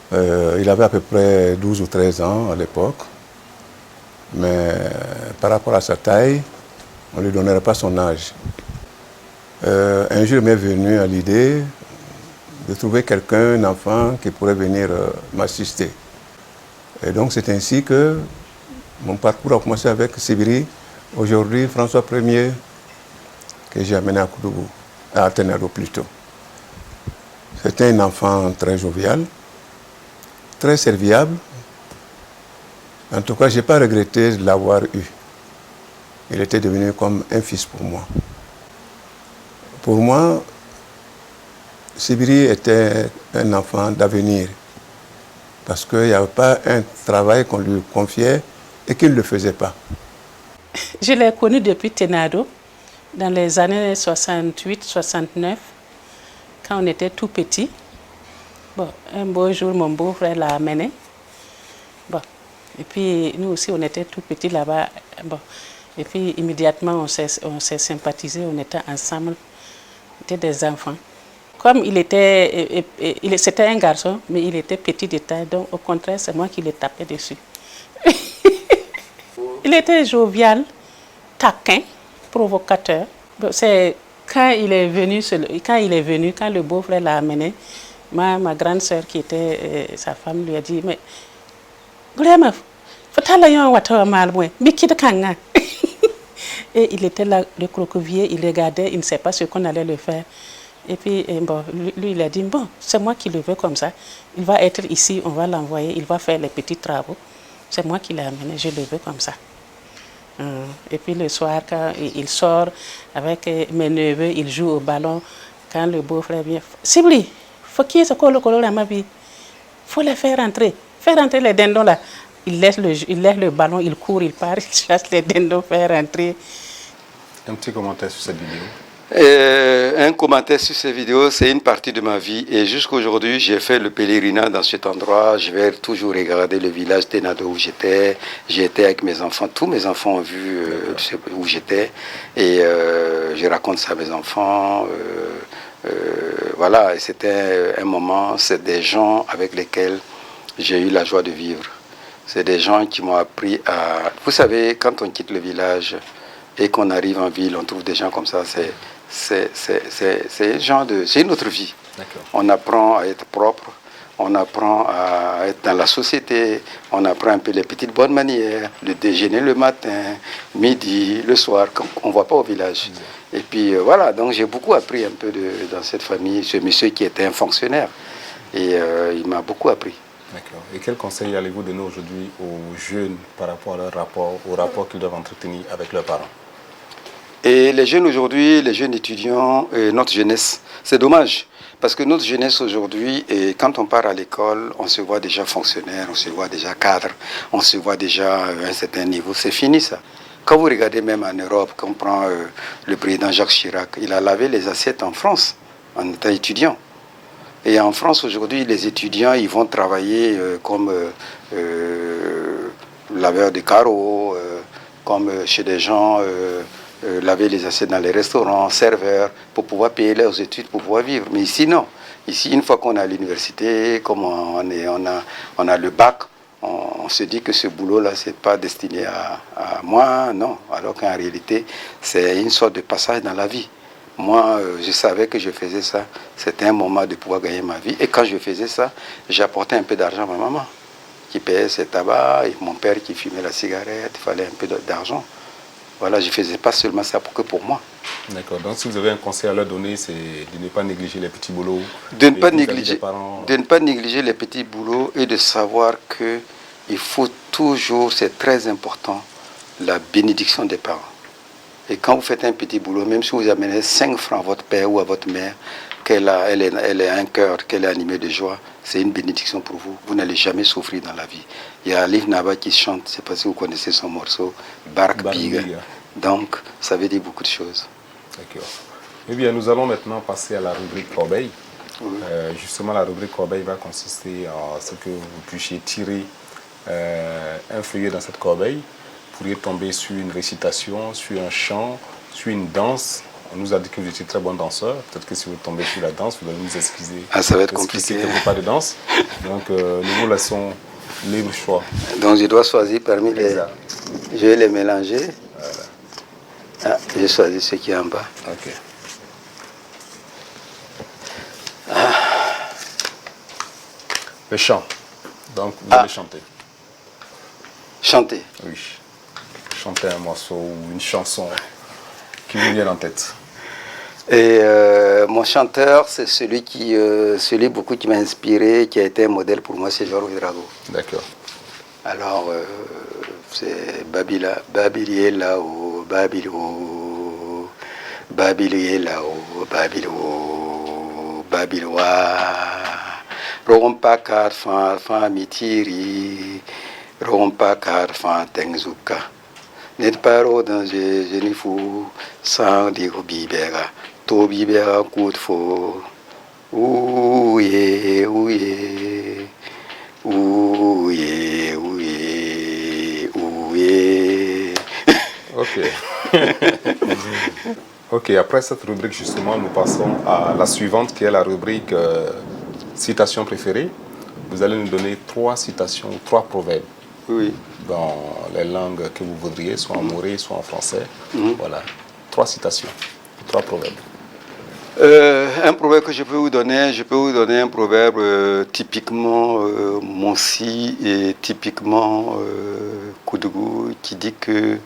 I: Il avait à peu près 12 ou 13 ans à l'époque. Mais par rapport à sa taille, on ne lui donnerait pas son âge. Un jour, il m'est venu à l'idée de trouver quelqu'un, un enfant, qui pourrait venir m'assister. Et donc, c'est ainsi que mon parcours a commencé avec Sibiri. Aujourd'hui, François Ier, que j'ai amené à Koudougou, à Tenado plutôt. C'était un enfant très jovial, très serviable. En tout cas, je n'ai pas regretté de l'avoir eu. Il était devenu comme un fils pour moi. Pour moi, Sibiri était un enfant d'avenir. Parce qu'il n'y avait pas un travail qu'on lui confiait et qu'il ne le faisait pas.
J: Je l'ai connu depuis Tenado, dans les années 68-69, quand on était tout petit. Bon, un beau jour, mon beau-frère l'a amené. Bon, et puis nous aussi, on était tout petits là-bas. Bon, et puis immédiatement, on s'est sympathisé, on était ensemble. On était des enfants. Comme c'était un garçon, mais il était petit de taille, donc au contraire, c'est moi qui le tapais dessus. Il était jovial, taquin, provocateur. C'est quand il est venu, quand le beau-frère l'a amené, ma grande sœur qui était sa femme lui a dit, mais et il était là, le croquevillé, il regardait, il ne sait pas ce qu'on allait le faire. Et puis, bon, lui, il a dit, bon, c'est moi qui le veux comme ça. Il va être ici, on va l'envoyer, il va faire les petits travaux. C'est moi qui l'ai amené, je le veux comme ça. Et puis le soir, quand il sort avec mes neveux, il joue au ballon. Quand le beau-frère vient, Sibli, faut qu'il y ait ce colo dans ma vie. Faut les faire rentrer. Faire rentrer les dindons là. Il laisse le ballon, il court, il part, il chasse les dindons, faire rentrer.
A: Un petit commentaire sur cette vidéo.
B: Un commentaire sur ces vidéos, c'est une partie de ma vie. Et jusqu'aujourd'hui, j'ai fait le pèlerinage dans cet endroit. Je vais toujours regarder le village Tenado où j'étais. J'étais avec mes enfants. Tous mes enfants ont vu où j'étais. Et je raconte ça à mes enfants. Voilà, et c'était un moment, c'est des gens avec lesquels j'ai eu la joie de vivre. C'est des gens qui m'ont appris à... Vous savez, quand on quitte le village et qu'on arrive en ville, on trouve des gens comme ça, c'est une autre vie. On apprend à être propre, on apprend à être dans la société, on apprend un peu les petites bonnes manières, le déjeuner le matin, midi, le soir, qu'on ne voit pas au village. Et puis voilà, donc j'ai beaucoup appris un peu dans cette famille, ce monsieur qui était un fonctionnaire. Et il m'a beaucoup appris.
A: D'accord. Et quel conseil allez-vous donner aujourd'hui aux jeunes par rapport à leur rapport, au rapport qu'ils doivent entretenir avec leurs parents?
B: Et les jeunes aujourd'hui, les jeunes étudiants, notre jeunesse, c'est dommage. Parce que notre jeunesse aujourd'hui, quand on part à l'école, on se voit déjà fonctionnaire, on se voit déjà cadre, on se voit déjà à un certain niveau. C'est fini ça. Quand vous regardez même en Europe, quand on prend le président Jacques Chirac, il a lavé les assiettes en France, en étant étudiant. Et en France aujourd'hui, les étudiants, ils vont travailler comme laveur de carreaux, comme chez des gens... laver les assiettes dans les restaurants, serveurs, pour pouvoir payer leurs études, pour pouvoir vivre. Mais ici, non. Ici, une fois qu'on est à l'université, comme on a le bac, on se dit que ce boulot-là, ce n'est pas destiné à moi, non. Alors qu'en réalité, c'est une sorte de passage dans la vie. Moi, je savais que je faisais ça. C'était un moment de pouvoir gagner ma vie. Et quand je faisais ça, j'apportais un peu d'argent à ma maman, qui payait ses tabacs, et mon père qui fumait la cigarette, il fallait un peu d'argent. Voilà, je ne faisais pas seulement ça pour moi.
A: D'accord. Donc, si vous avez un conseil à leur donner, c'est de ne pas négliger les petits boulots.
B: De ne pas négliger les petits boulots et de savoir qu'il faut toujours, c'est très important, la bénédiction des parents. Et quand vous faites un petit boulot, même si vous amenez 5 francs à votre père ou à votre mère, elle ait un cœur, qu'elle est animée de joie, c'est une bénédiction pour vous. Vous n'allez jamais souffrir dans la vie. Il y a Liv Naba qui chante, je ne sais pas si vous connaissez son morceau, Bark Big. Donc, ça veut dire beaucoup de choses.
A: D'accord. Eh bien, nous allons maintenant passer à la rubrique Corbeille. Oui. Justement, la rubrique Corbeille va consister en ce que vous puissiez tirer un feuillet dans cette corbeille. Vous pourriez tomber sur une récitation, sur un chant, sur une danse. On nous a dit que vous étiez très bon danseur. Peut-être que si vous tombez sur la danse, vous allez nous excuser.
B: Ah, ça va être compliqué.
A: Que vous pas de danse. Donc, nous vous laissons libre choix.
B: Donc, je dois choisir parmi les... Je vais les mélanger. Voilà. Ah, je choisis ce qui est en bas.
A: Ok.
B: Ah.
A: Le chant. Donc, vous allez chanter.
B: Chanter?
A: Oui. Chanter un morceau ou une chanson qui vous vient en tête.
B: Et mon chanteur, c'est celui beaucoup qui m'a inspiré, qui a été un modèle pour moi, c'est Georges Drago.
A: D'accord.
B: Alors, c'est Babili là-haut, Babilo, Babili là-haut, Babilo, Babiloa, Rompa Karfan Mitiri, Rompa Karfan Tengzuka. N'êtes pas au danger, je n'y fous, sans dire bibera, to bibera coup de faux. Ouye, ouye, ouye, ouye, ouye.
A: Ok. Ok, après cette rubrique, justement, nous passons à la suivante qui est la rubrique citation préférée. Vous allez nous donner 3 citations, 3 proverbes.
B: Oui.
A: Dans les langues que vous voudriez, soit en maoré, soit en français. Voilà, 3 citations, 3 proverbes.
B: Un proverbe que je peux vous donner un proverbe typiquement Monsi et typiquement Koudougou qui dit que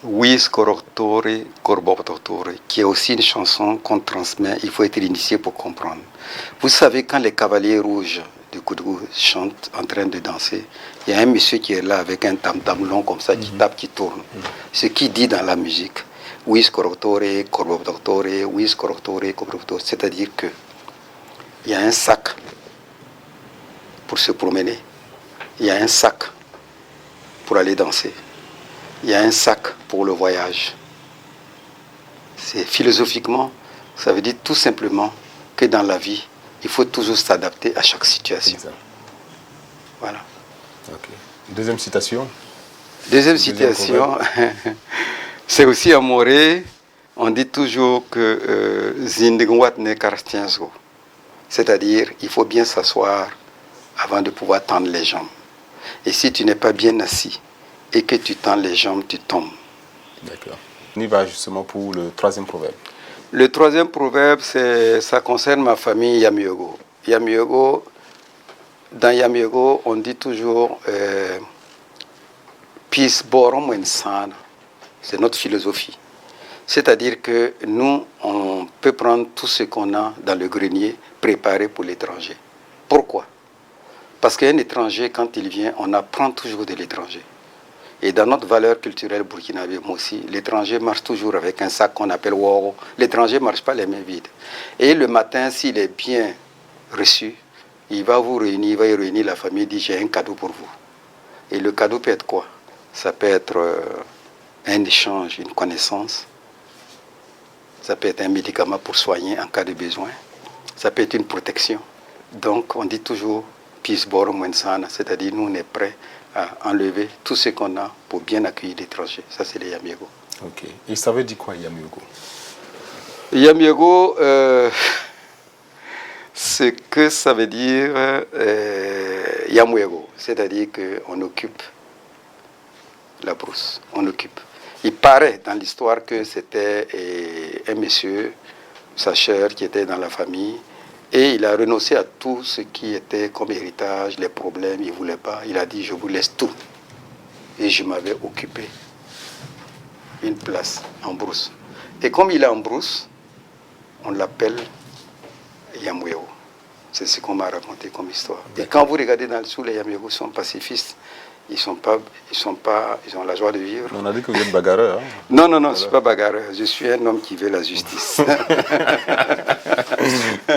B: Wis Korotore, Korbototore, qui est aussi une chanson qu'on transmet, il faut être initié pour comprendre. Vous savez, quand les cavaliers rouges de Koudougou chantent en train de danser, il y a un monsieur qui est là avec un tam-tam long comme ça, qui tape, qui tourne. Ce qu'il dit dans la musique, Wis Korotore, Korbototore, Wis Korotore, Korbototore, c'est-à-dire que il y a un sac pour se promener, il y a un sac pour aller danser, il y a un sac pour le voyage. C'est philosophiquement, ça veut dire tout simplement que dans la vie, il faut toujours s'adapter à chaque situation. Exact. Voilà.
A: Okay. Deuxième citation.
B: Deuxième citation, c'est aussi à Morée, on dit toujours que Zindegwat ne karstienzo. C'est-à-dire, il faut bien s'asseoir avant de pouvoir tendre les jambes. Et si tu n'es pas bien assis et que tu tends les jambes, tu tombes.
A: D'accord. On y va justement pour le 3e proverbe.
B: Le 3e proverbe, ça concerne ma famille Yamiogo. Dans Yamiogo, on dit toujours Pis borom ensana. C'est notre philosophie. C'est-à-dire que nous, on peut prendre tout ce qu'on a dans le grenier, préparé pour l'étranger. Pourquoi? Parce qu'un étranger, quand il vient, on apprend toujours de l'étranger. Et dans notre valeur culturelle burkinabé, moi aussi, l'étranger marche toujours avec un sac qu'on appelle woro. L'étranger ne marche pas les mains vides. Et le matin, s'il est bien reçu, il va vous réunir, il va y réunir la famille, il dit j'ai un cadeau pour vous. Et le cadeau peut être quoi? Ça peut être un échange, une connaissance. Ça peut être un médicament pour soigner en cas de besoin. Ça peut être une protection. Donc on dit toujours Peace Borom Wensana, c'est-à-dire nous on est prêts à enlever tout ce qu'on a pour bien accueillir l'étranger. Ça c'est les Yamiego.
A: Ok. Et ça veut dire quoi Yamiego?
B: Yamiego, ce que ça veut dire Yamuego, c'est-à-dire qu'on occupe la brousse, on occupe. Il paraît dans l'histoire que c'était un monsieur, sa chère, qui était dans la famille, et il a renoncé à tout ce qui était comme héritage, les problèmes, il ne voulait pas. Il a dit, je vous laisse tout. Et je m'avais occupé une place en brousse. Et comme il est en brousse, on l'appelle Yamweo. C'est ce qu'on m'a raconté comme histoire. Et quand vous regardez dans le dessous, les Yamweo sont pacifistes. Ils ont la joie de vivre.
A: On a dit que vous êtes bagarreur. Hein?
B: Non, je ne suis pas bagarreur. Je suis un homme qui veut la justice.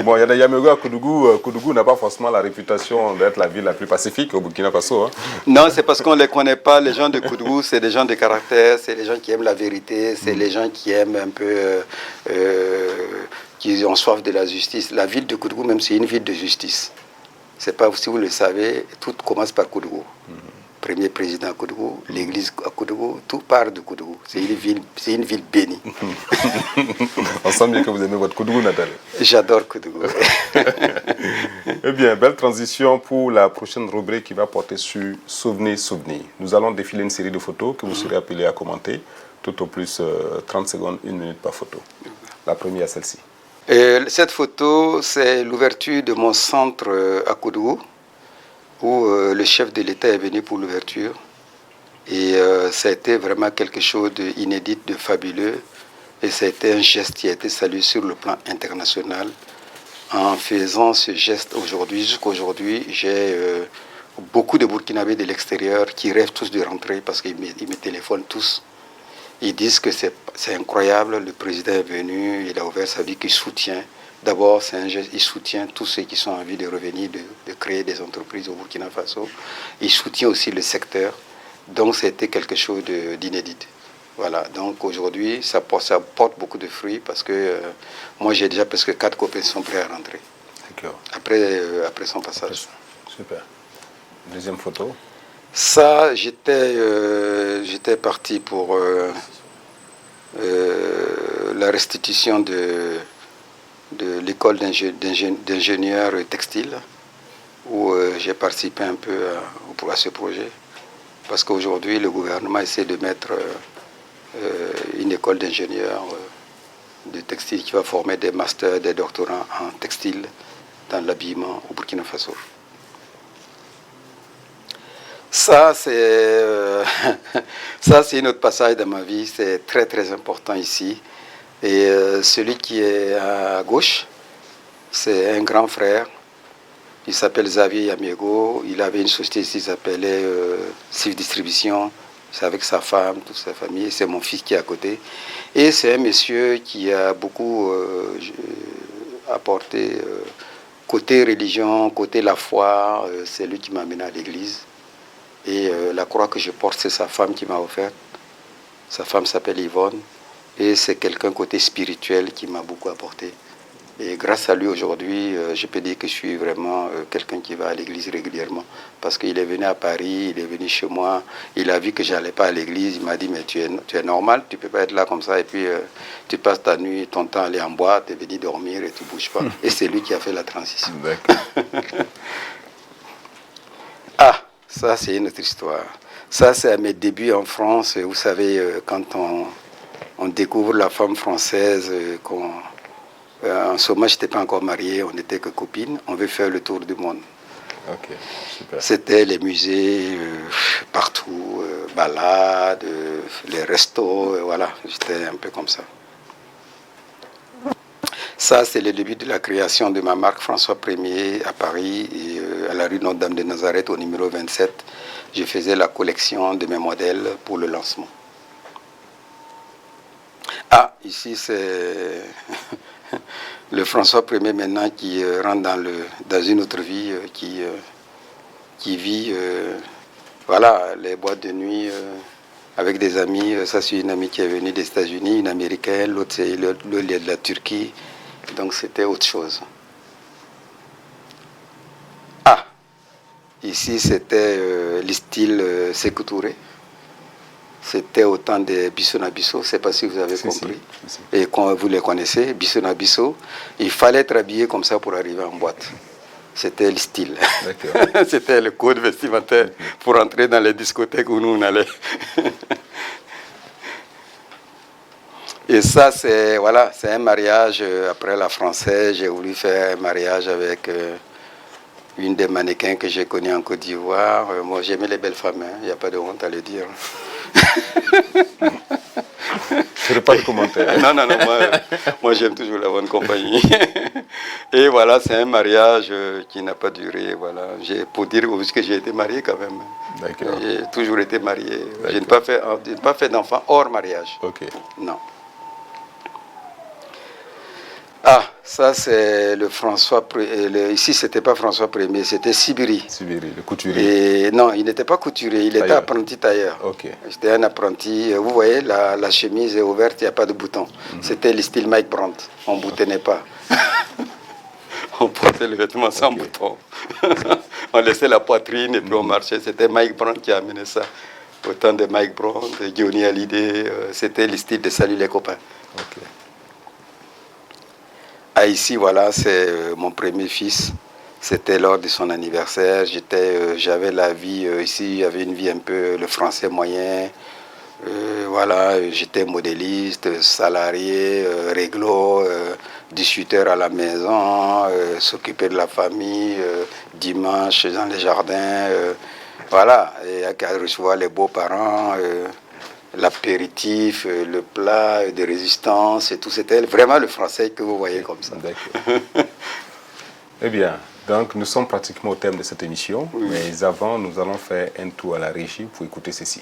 A: Bon, il y a des Yamogo à Koudougou. Koudougou n'a pas forcément la réputation d'être la ville la plus pacifique au Burkina Faso. Hein.
B: Non, c'est parce qu'on ne les connaît pas. Les gens de Koudougou, c'est des gens de caractère, c'est des gens qui aiment la vérité, c'est les gens qui aiment un peu, qui ont soif de la justice. La ville de Koudougou, même, c'est une ville de justice. C'est pas, si vous le savez, tout commence par Koudougou. Premier président à Koudougou, l'église à Koudougou, tout part de Koudougou. C'est une ville bénie.
A: On sent bien que vous aimez votre Koudougou natal.
B: J'adore Koudougou.
A: Eh bien, belle transition pour la prochaine rubrique qui va porter sur Souvenirs. Nous allons défiler une série de photos que vous serez appelés à commenter, tout au plus 30 secondes, 1 minute par photo. La première est celle-ci.
B: Cette photo, c'est l'ouverture de mon centre à Koudougou, où le chef de l'État est venu pour l'ouverture. Et ça a été vraiment quelque chose d'inédit, de fabuleux. Et ça a été un geste qui a été salué sur le plan international. En faisant ce geste aujourd'hui, jusqu'aujourd'hui, j'ai beaucoup de Burkinabés de l'extérieur qui rêvent tous de rentrer parce qu'ils me téléphonent tous. Ils disent que c'est incroyable, le président est venu, il a ouvert sa vie, qu'il soutient. D'abord, c'est un geste, il soutient tous ceux qui ont envie de revenir, de créer des entreprises au Burkina Faso. Il soutient aussi le secteur. Donc, c'était quelque chose d'inédit. Voilà, donc aujourd'hui, ça porte beaucoup de fruits parce que moi, j'ai déjà presque 4 copains qui sont prêts à rentrer.
A: D'accord.
B: Après son passage.
A: Super. Deuxième photo.
B: Ça, j'étais parti pour la restitution de l'école d'ingénieurs textiles où j'ai participé un peu à ce projet parce qu'aujourd'hui le gouvernement essaie de mettre une école d'ingénieurs de textile qui va former des masters, des doctorants en textile dans l'habillement au Burkina Faso. Ça, c'est un autre passage dans ma vie, c'est très très important ici. Et celui qui est à gauche, c'est un grand frère. Il s'appelle Xavier Yamiego. Il avait une société ici qui s'appelait Civ Distribution. C'est avec sa femme, toute sa famille. C'est mon fils qui est à côté. Et c'est un monsieur qui a beaucoup apporté côté religion, côté la foi. C'est lui qui m'a amené à l'église. Et la croix que je porte, c'est sa femme qui m'a offerte. Sa femme s'appelle Yvonne. Et c'est quelqu'un côté spirituel qui m'a beaucoup apporté. Et grâce à lui aujourd'hui, je peux dire que je suis vraiment quelqu'un qui va à l'église régulièrement. Parce qu'il est venu à Paris, il est venu chez moi, il a vu que je n'allais pas à l'église, il m'a dit mais tu es normal, tu ne peux pas être là comme ça. Et puis tu passes ta nuit, ton temps à aller en boîte, tu es venu dormir et tu ne bouges pas. Et c'est lui qui a fait la transition. Ah, ça c'est une autre histoire. Ça c'est à mes débuts en France. Vous savez, quand on découvre la femme française, en ce moment, je n'étais pas encore marié, on n'était que copines, on veut faire le tour du monde.
A: Okay, super.
B: C'était les musées, partout, balades, les restos, voilà, j'étais un peu comme ça. Ça, c'est le début de la création de ma marque François Ier à Paris, et à la rue Notre-Dame de Nazareth, au numéro 27. Je faisais la collection de mes modèles pour le lancement. Ah, ici, c'est le François Ier maintenant qui rentre dans une autre vie, qui vit voilà, les boîtes de nuit avec des amis. Ça, c'est une amie qui est venue des États-Unis, une américaine, l'autre c'est de la Turquie. Donc, c'était autre chose. Ah, ici, c'était le style Sékou Touré. C'était au temps de Bissona Bisso, je ne sais pas si vous avez compris. Si. Et quand vous les connaissez, Bissona Bisso, il fallait être habillé comme ça pour arriver en boîte. C'était le style. C'était le code vestimentaire pour entrer dans les discothèques où nous on allait. Et ça, c'est voilà, un mariage après la française. J'ai voulu faire un mariage avec une des mannequins que j'ai connue en Côte d'Ivoire. Moi, j'aimais les belles femmes, il n'y a pas de honte à le dire.
A: Je n'ai pas de commentaire.
B: Non, moi j'aime toujours la bonne compagnie. Et voilà, c'est un mariage qui n'a pas duré. Voilà. Pour dire que j'ai été marié quand même. J'ai toujours été marié. Je n'ai pas fait d'enfant hors mariage.
A: Okay.
B: Non. Ah, ça c'est le François... ici, c'était pas François Ier, c'était Sibiri.
A: Sibiri, le couturier.
B: Et non, il n'était pas couturier, il était apprenti tailleur.
A: Ok.
B: C'était un apprenti. Vous voyez, la chemise est ouverte, il n'y a pas de bouton. C'était le style Mike Brandt. On ne boutonnait pas. On portait le vêtement sans bouton. On laissait la poitrine et puis on marchait. C'était Mike Brandt qui a amené ça. Autant de Mike Brandt, de Johnny Hallyday. C'était le style de Salut les copains.
A: Ok.
B: Ah, ici, voilà, c'est mon premier fils. C'était lors de son anniversaire. J'avais la vie, ici, j'avais une vie un peu, le français moyen. Voilà, j'étais modéliste, salarié, réglo, 18h à la maison, s'occuper de la famille, dimanche dans les jardins. Voilà, et à recevoir les beaux-parents. L'apéritif, le plat de résistance et tout, c'était vraiment le français que vous voyez comme ça.
A: D'accord. Eh bien, donc nous sommes pratiquement au terme de cette émission, oui. Mais avant, nous allons faire un tour à la régie pour écouter ceci.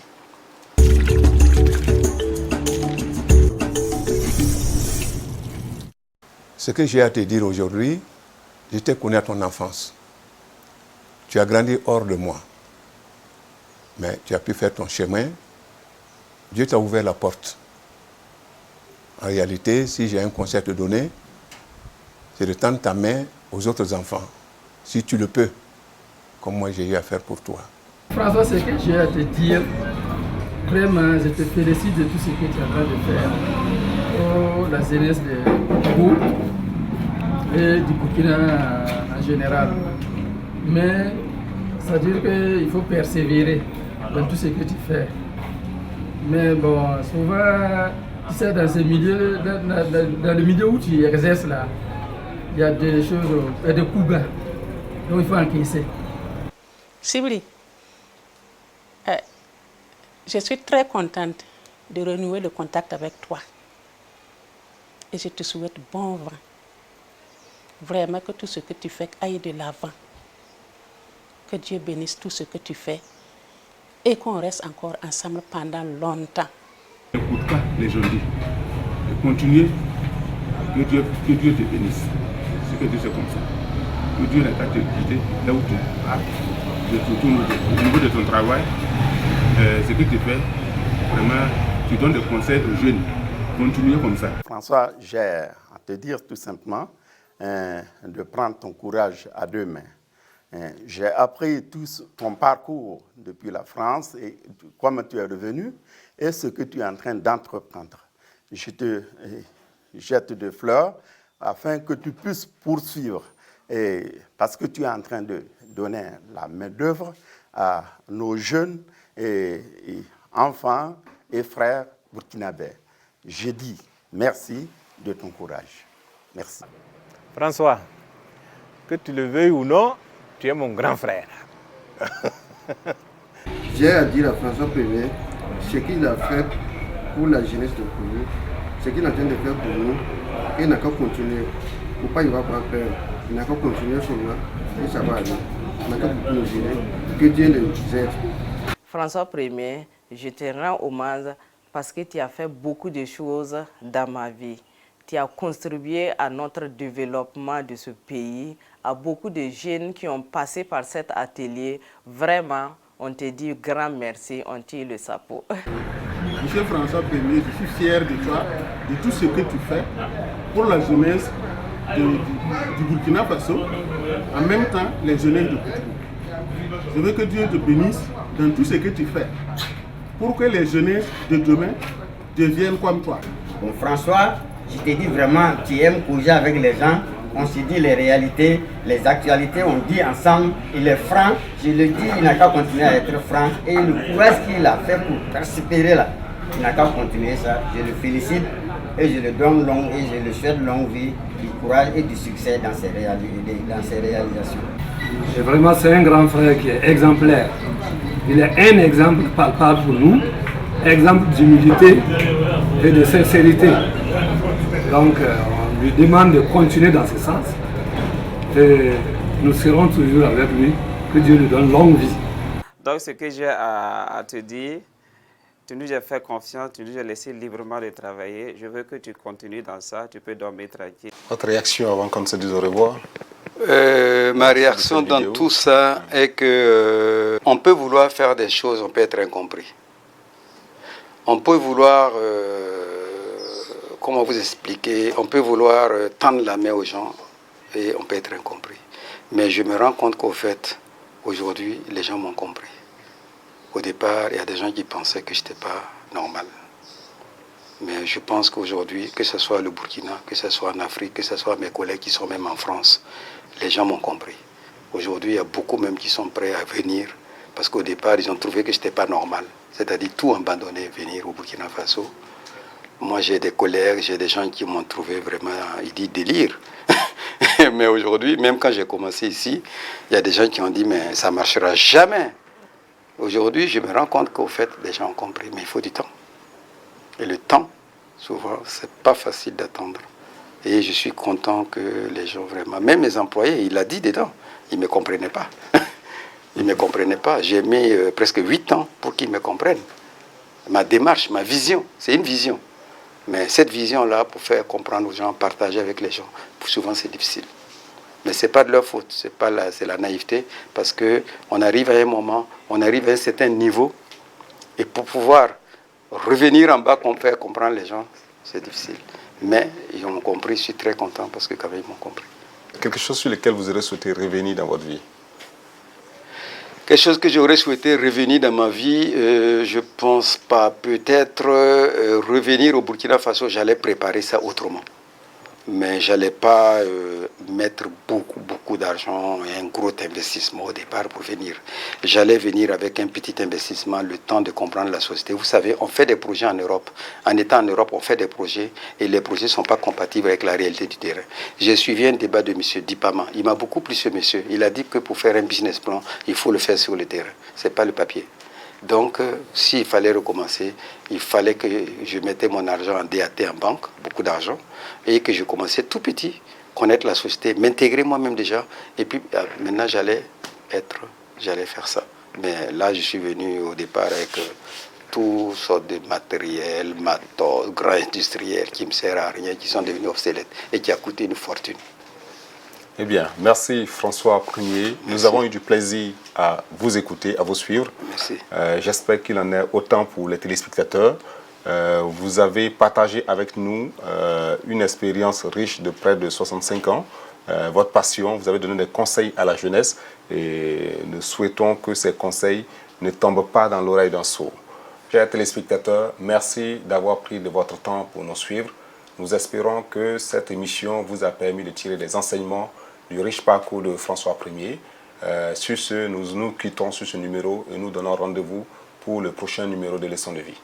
K: Ce que j'ai à te dire aujourd'hui, je te connais à ton enfance. Tu as grandi hors de moi, mais tu as pu faire ton chemin. Dieu t'a ouvert la porte. En réalité, si j'ai un conseil à te donner, c'est de tendre ta main aux autres enfants, si tu le peux, comme moi j'ai eu à faire pour toi.
H: François, ce que j'ai à te dire, vraiment, je te félicite de tout ce que tu es en train de faire pour la jeunesse de Boubou et du Burkina en général. Mais ça veut dire qu'il faut persévérer dans tout ce que tu fais. Mais bon, souvent, tu sais, dans ce milieu, dans le milieu où tu exerces là, il y a des choses, il y a des coups bas. Donc il faut encaisser.
J: Sibiri, je suis très contente de renouer le contact avec toi. Et je te souhaite bon vent. Vraiment que tout ce que tu fais aille de l'avant. Que Dieu bénisse tout ce que tu fais. Et qu'on reste encore ensemble pendant longtemps.
L: N'écoute pas les gens disent. Continuez, que Dieu te bénisse. Ce que Dieu c'est comme ça. Que Dieu n'a qu'à te guider là où tu es. Au niveau de ton travail, ce que tu fais, vraiment, tu donnes des conseils aux jeunes. Continuez comme ça.
I: François, j'ai à te dire tout simplement de prendre ton courage à deux mains. J'ai appris tout ton parcours depuis la France et comment tu es revenu et ce que tu es en train d'entreprendre. Je te jette des fleurs afin que tu puisses poursuivre parce que tu es en train de donner la main-d'œuvre à nos jeunes et enfants et frères burkinabés. Je dis merci de ton courage. Merci.
M: François, que tu le veuilles ou non, tu es mon grand frère.
N: J'ai à dire à François Ier ce qu'il a fait pour la jeunesse de Congo, ce qu'il est en train de faire pour nous, il n'a qu'à continuer. Pour pas y avoir peur, il n'a qu'à continuer seulement et ça va aller. Il n'a qu'à nous aider, que Dieu les aide.
D: François Ier, je te rends hommage parce que tu as fait beaucoup de choses dans ma vie. Tu as contribué à notre développement de ce pays, à beaucoup de jeunes qui ont passé par cet atelier. Vraiment, on te dit grand merci, on tire le chapeau.
L: Monsieur François Ier, je suis fier de toi, de tout ce que tu fais pour la jeunesse du Burkina Faso, en même temps les jeunesses de Koutoubou. Je veux que Dieu te bénisse dans tout ce que tu fais, pour que les jeunesses de demain deviennent comme toi.
O: Bon, François, je te dis vraiment, tu aimes causer avec les gens, on se dit les réalités, les actualités, on dit ensemble, il est franc, je le dis, il n'a qu'à continuer à être franc, et le courage qu'il a fait pour persévérer là, il n'a qu'à continuer ça, je le félicite, et je le donne longue, et je le souhaite longue vie, du courage et du succès dans ses réalisations.
P: Et vraiment, c'est un grand frère qui est exemplaire. Il est un exemple palpable pour nous, exemple d'humilité et de sincérité. Donc, on lui demande de continuer dans ce sens. Et nous serons toujours avec lui. Que Dieu lui donne longue vie.
E: Donc, ce que j'ai à te dire, Tu nous as fait confiance, tu nous as laissé librement de travailler. Je veux que tu continues dans ça, tu peux dormir tranquille.
A: Votre réaction avant qu'on se dise au revoir?
B: Ma réaction dans tout ça est que on peut vouloir faire des choses, on peut être incompris. On peut vouloir, comment vous expliquer, on peut vouloir tendre la main aux gens et on peut être incompris. Mais je me rends compte qu'au fait, aujourd'hui, les gens m'ont compris. Au départ, il y a des gens qui pensaient que je n'étais pas normal. Mais je pense qu'aujourd'hui, que ce soit le Burkina, que ce soit en Afrique, que ce soit mes collègues qui sont même en France, les gens m'ont compris. Aujourd'hui, il y a beaucoup même qui sont prêts à venir parce qu'au départ, ils ont trouvé que je n'étais pas normal. C'est-à-dire tout abandonner, venir au Burkina Faso. Moi, j'ai des collègues, j'ai des gens qui m'ont trouvé vraiment, ils disent délire. Mais aujourd'hui, même quand j'ai commencé ici, il y a des gens qui ont dit, mais ça ne marchera jamais. Aujourd'hui, je me rends compte qu'au fait, les gens ont compris, mais il faut du temps. Et le temps, souvent, ce n'est pas facile d'attendre. Et je suis content que les gens vraiment, même mes employés, il l'a dit dedans, ils ne me comprenaient pas. Ils ne me comprenaient pas. J'ai mis presque 8 ans pour qu'ils me comprennent. Ma démarche, ma vision, c'est une vision. Mais cette vision-là, pour faire comprendre aux gens, partager avec les gens, souvent c'est difficile. Mais ce n'est pas de leur faute, c'est la naïveté, parce qu'on arrive à un moment, on arrive à un certain niveau, et pour pouvoir revenir en bas, faire comprendre les gens, c'est difficile. Mais ils ont compris, je suis très content, parce que quand même ils m'ont compris.
A: Quelque chose sur lequel vous aurez souhaité revenir dans votre vie?
B: Quelque chose que j'aurais souhaité revenir dans ma vie, je ne pense pas. Peut-être revenir au Burkina Faso, j'allais préparer ça autrement. Mais je n'allais pas mettre beaucoup d'argent et un gros investissement au départ pour venir. J'allais venir avec un petit investissement, le temps de comprendre la société. Vous savez, on fait des projets en Europe. En étant en Europe, on fait des projets et les projets ne sont pas compatibles avec la réalité du terrain. J'ai suivi un débat de M. Dipama. Il m'a beaucoup plu ce monsieur. Il a dit que pour faire un business plan, il faut le faire sur le terrain. Ce n'est pas le papier. Donc, s'il fallait recommencer, il fallait que je mettais mon argent en DAT en banque, beaucoup d'argent, et que je commençais tout petit, connaître la société, m'intégrer moi-même déjà, et puis maintenant j'allais faire ça. Mais là, je suis venu au départ avec toutes sortes de matériel, matos, grands industriels qui ne me servent à rien, qui sont devenus obsolètes et qui a coûté une fortune.
A: Eh bien, merci François Prunier. Nous avons eu du plaisir à vous écouter, à vous suivre.
B: Merci.
A: J'espère qu'il en est autant pour les téléspectateurs. Vous avez partagé avec nous une expérience riche de près de 65 ans. Votre passion, vous avez donné des conseils à la jeunesse et nous souhaitons que ces conseils ne tombent pas dans l'oreille d'un sourd. Chers téléspectateurs, merci d'avoir pris de votre temps pour nous suivre. Nous espérons que cette émission vous a permis de tirer des enseignements du riche parcours de François Prunier. Sur ce, nous nous quittons sur ce numéro et nous donnons rendez-vous pour le prochain numéro de Leçons de vie.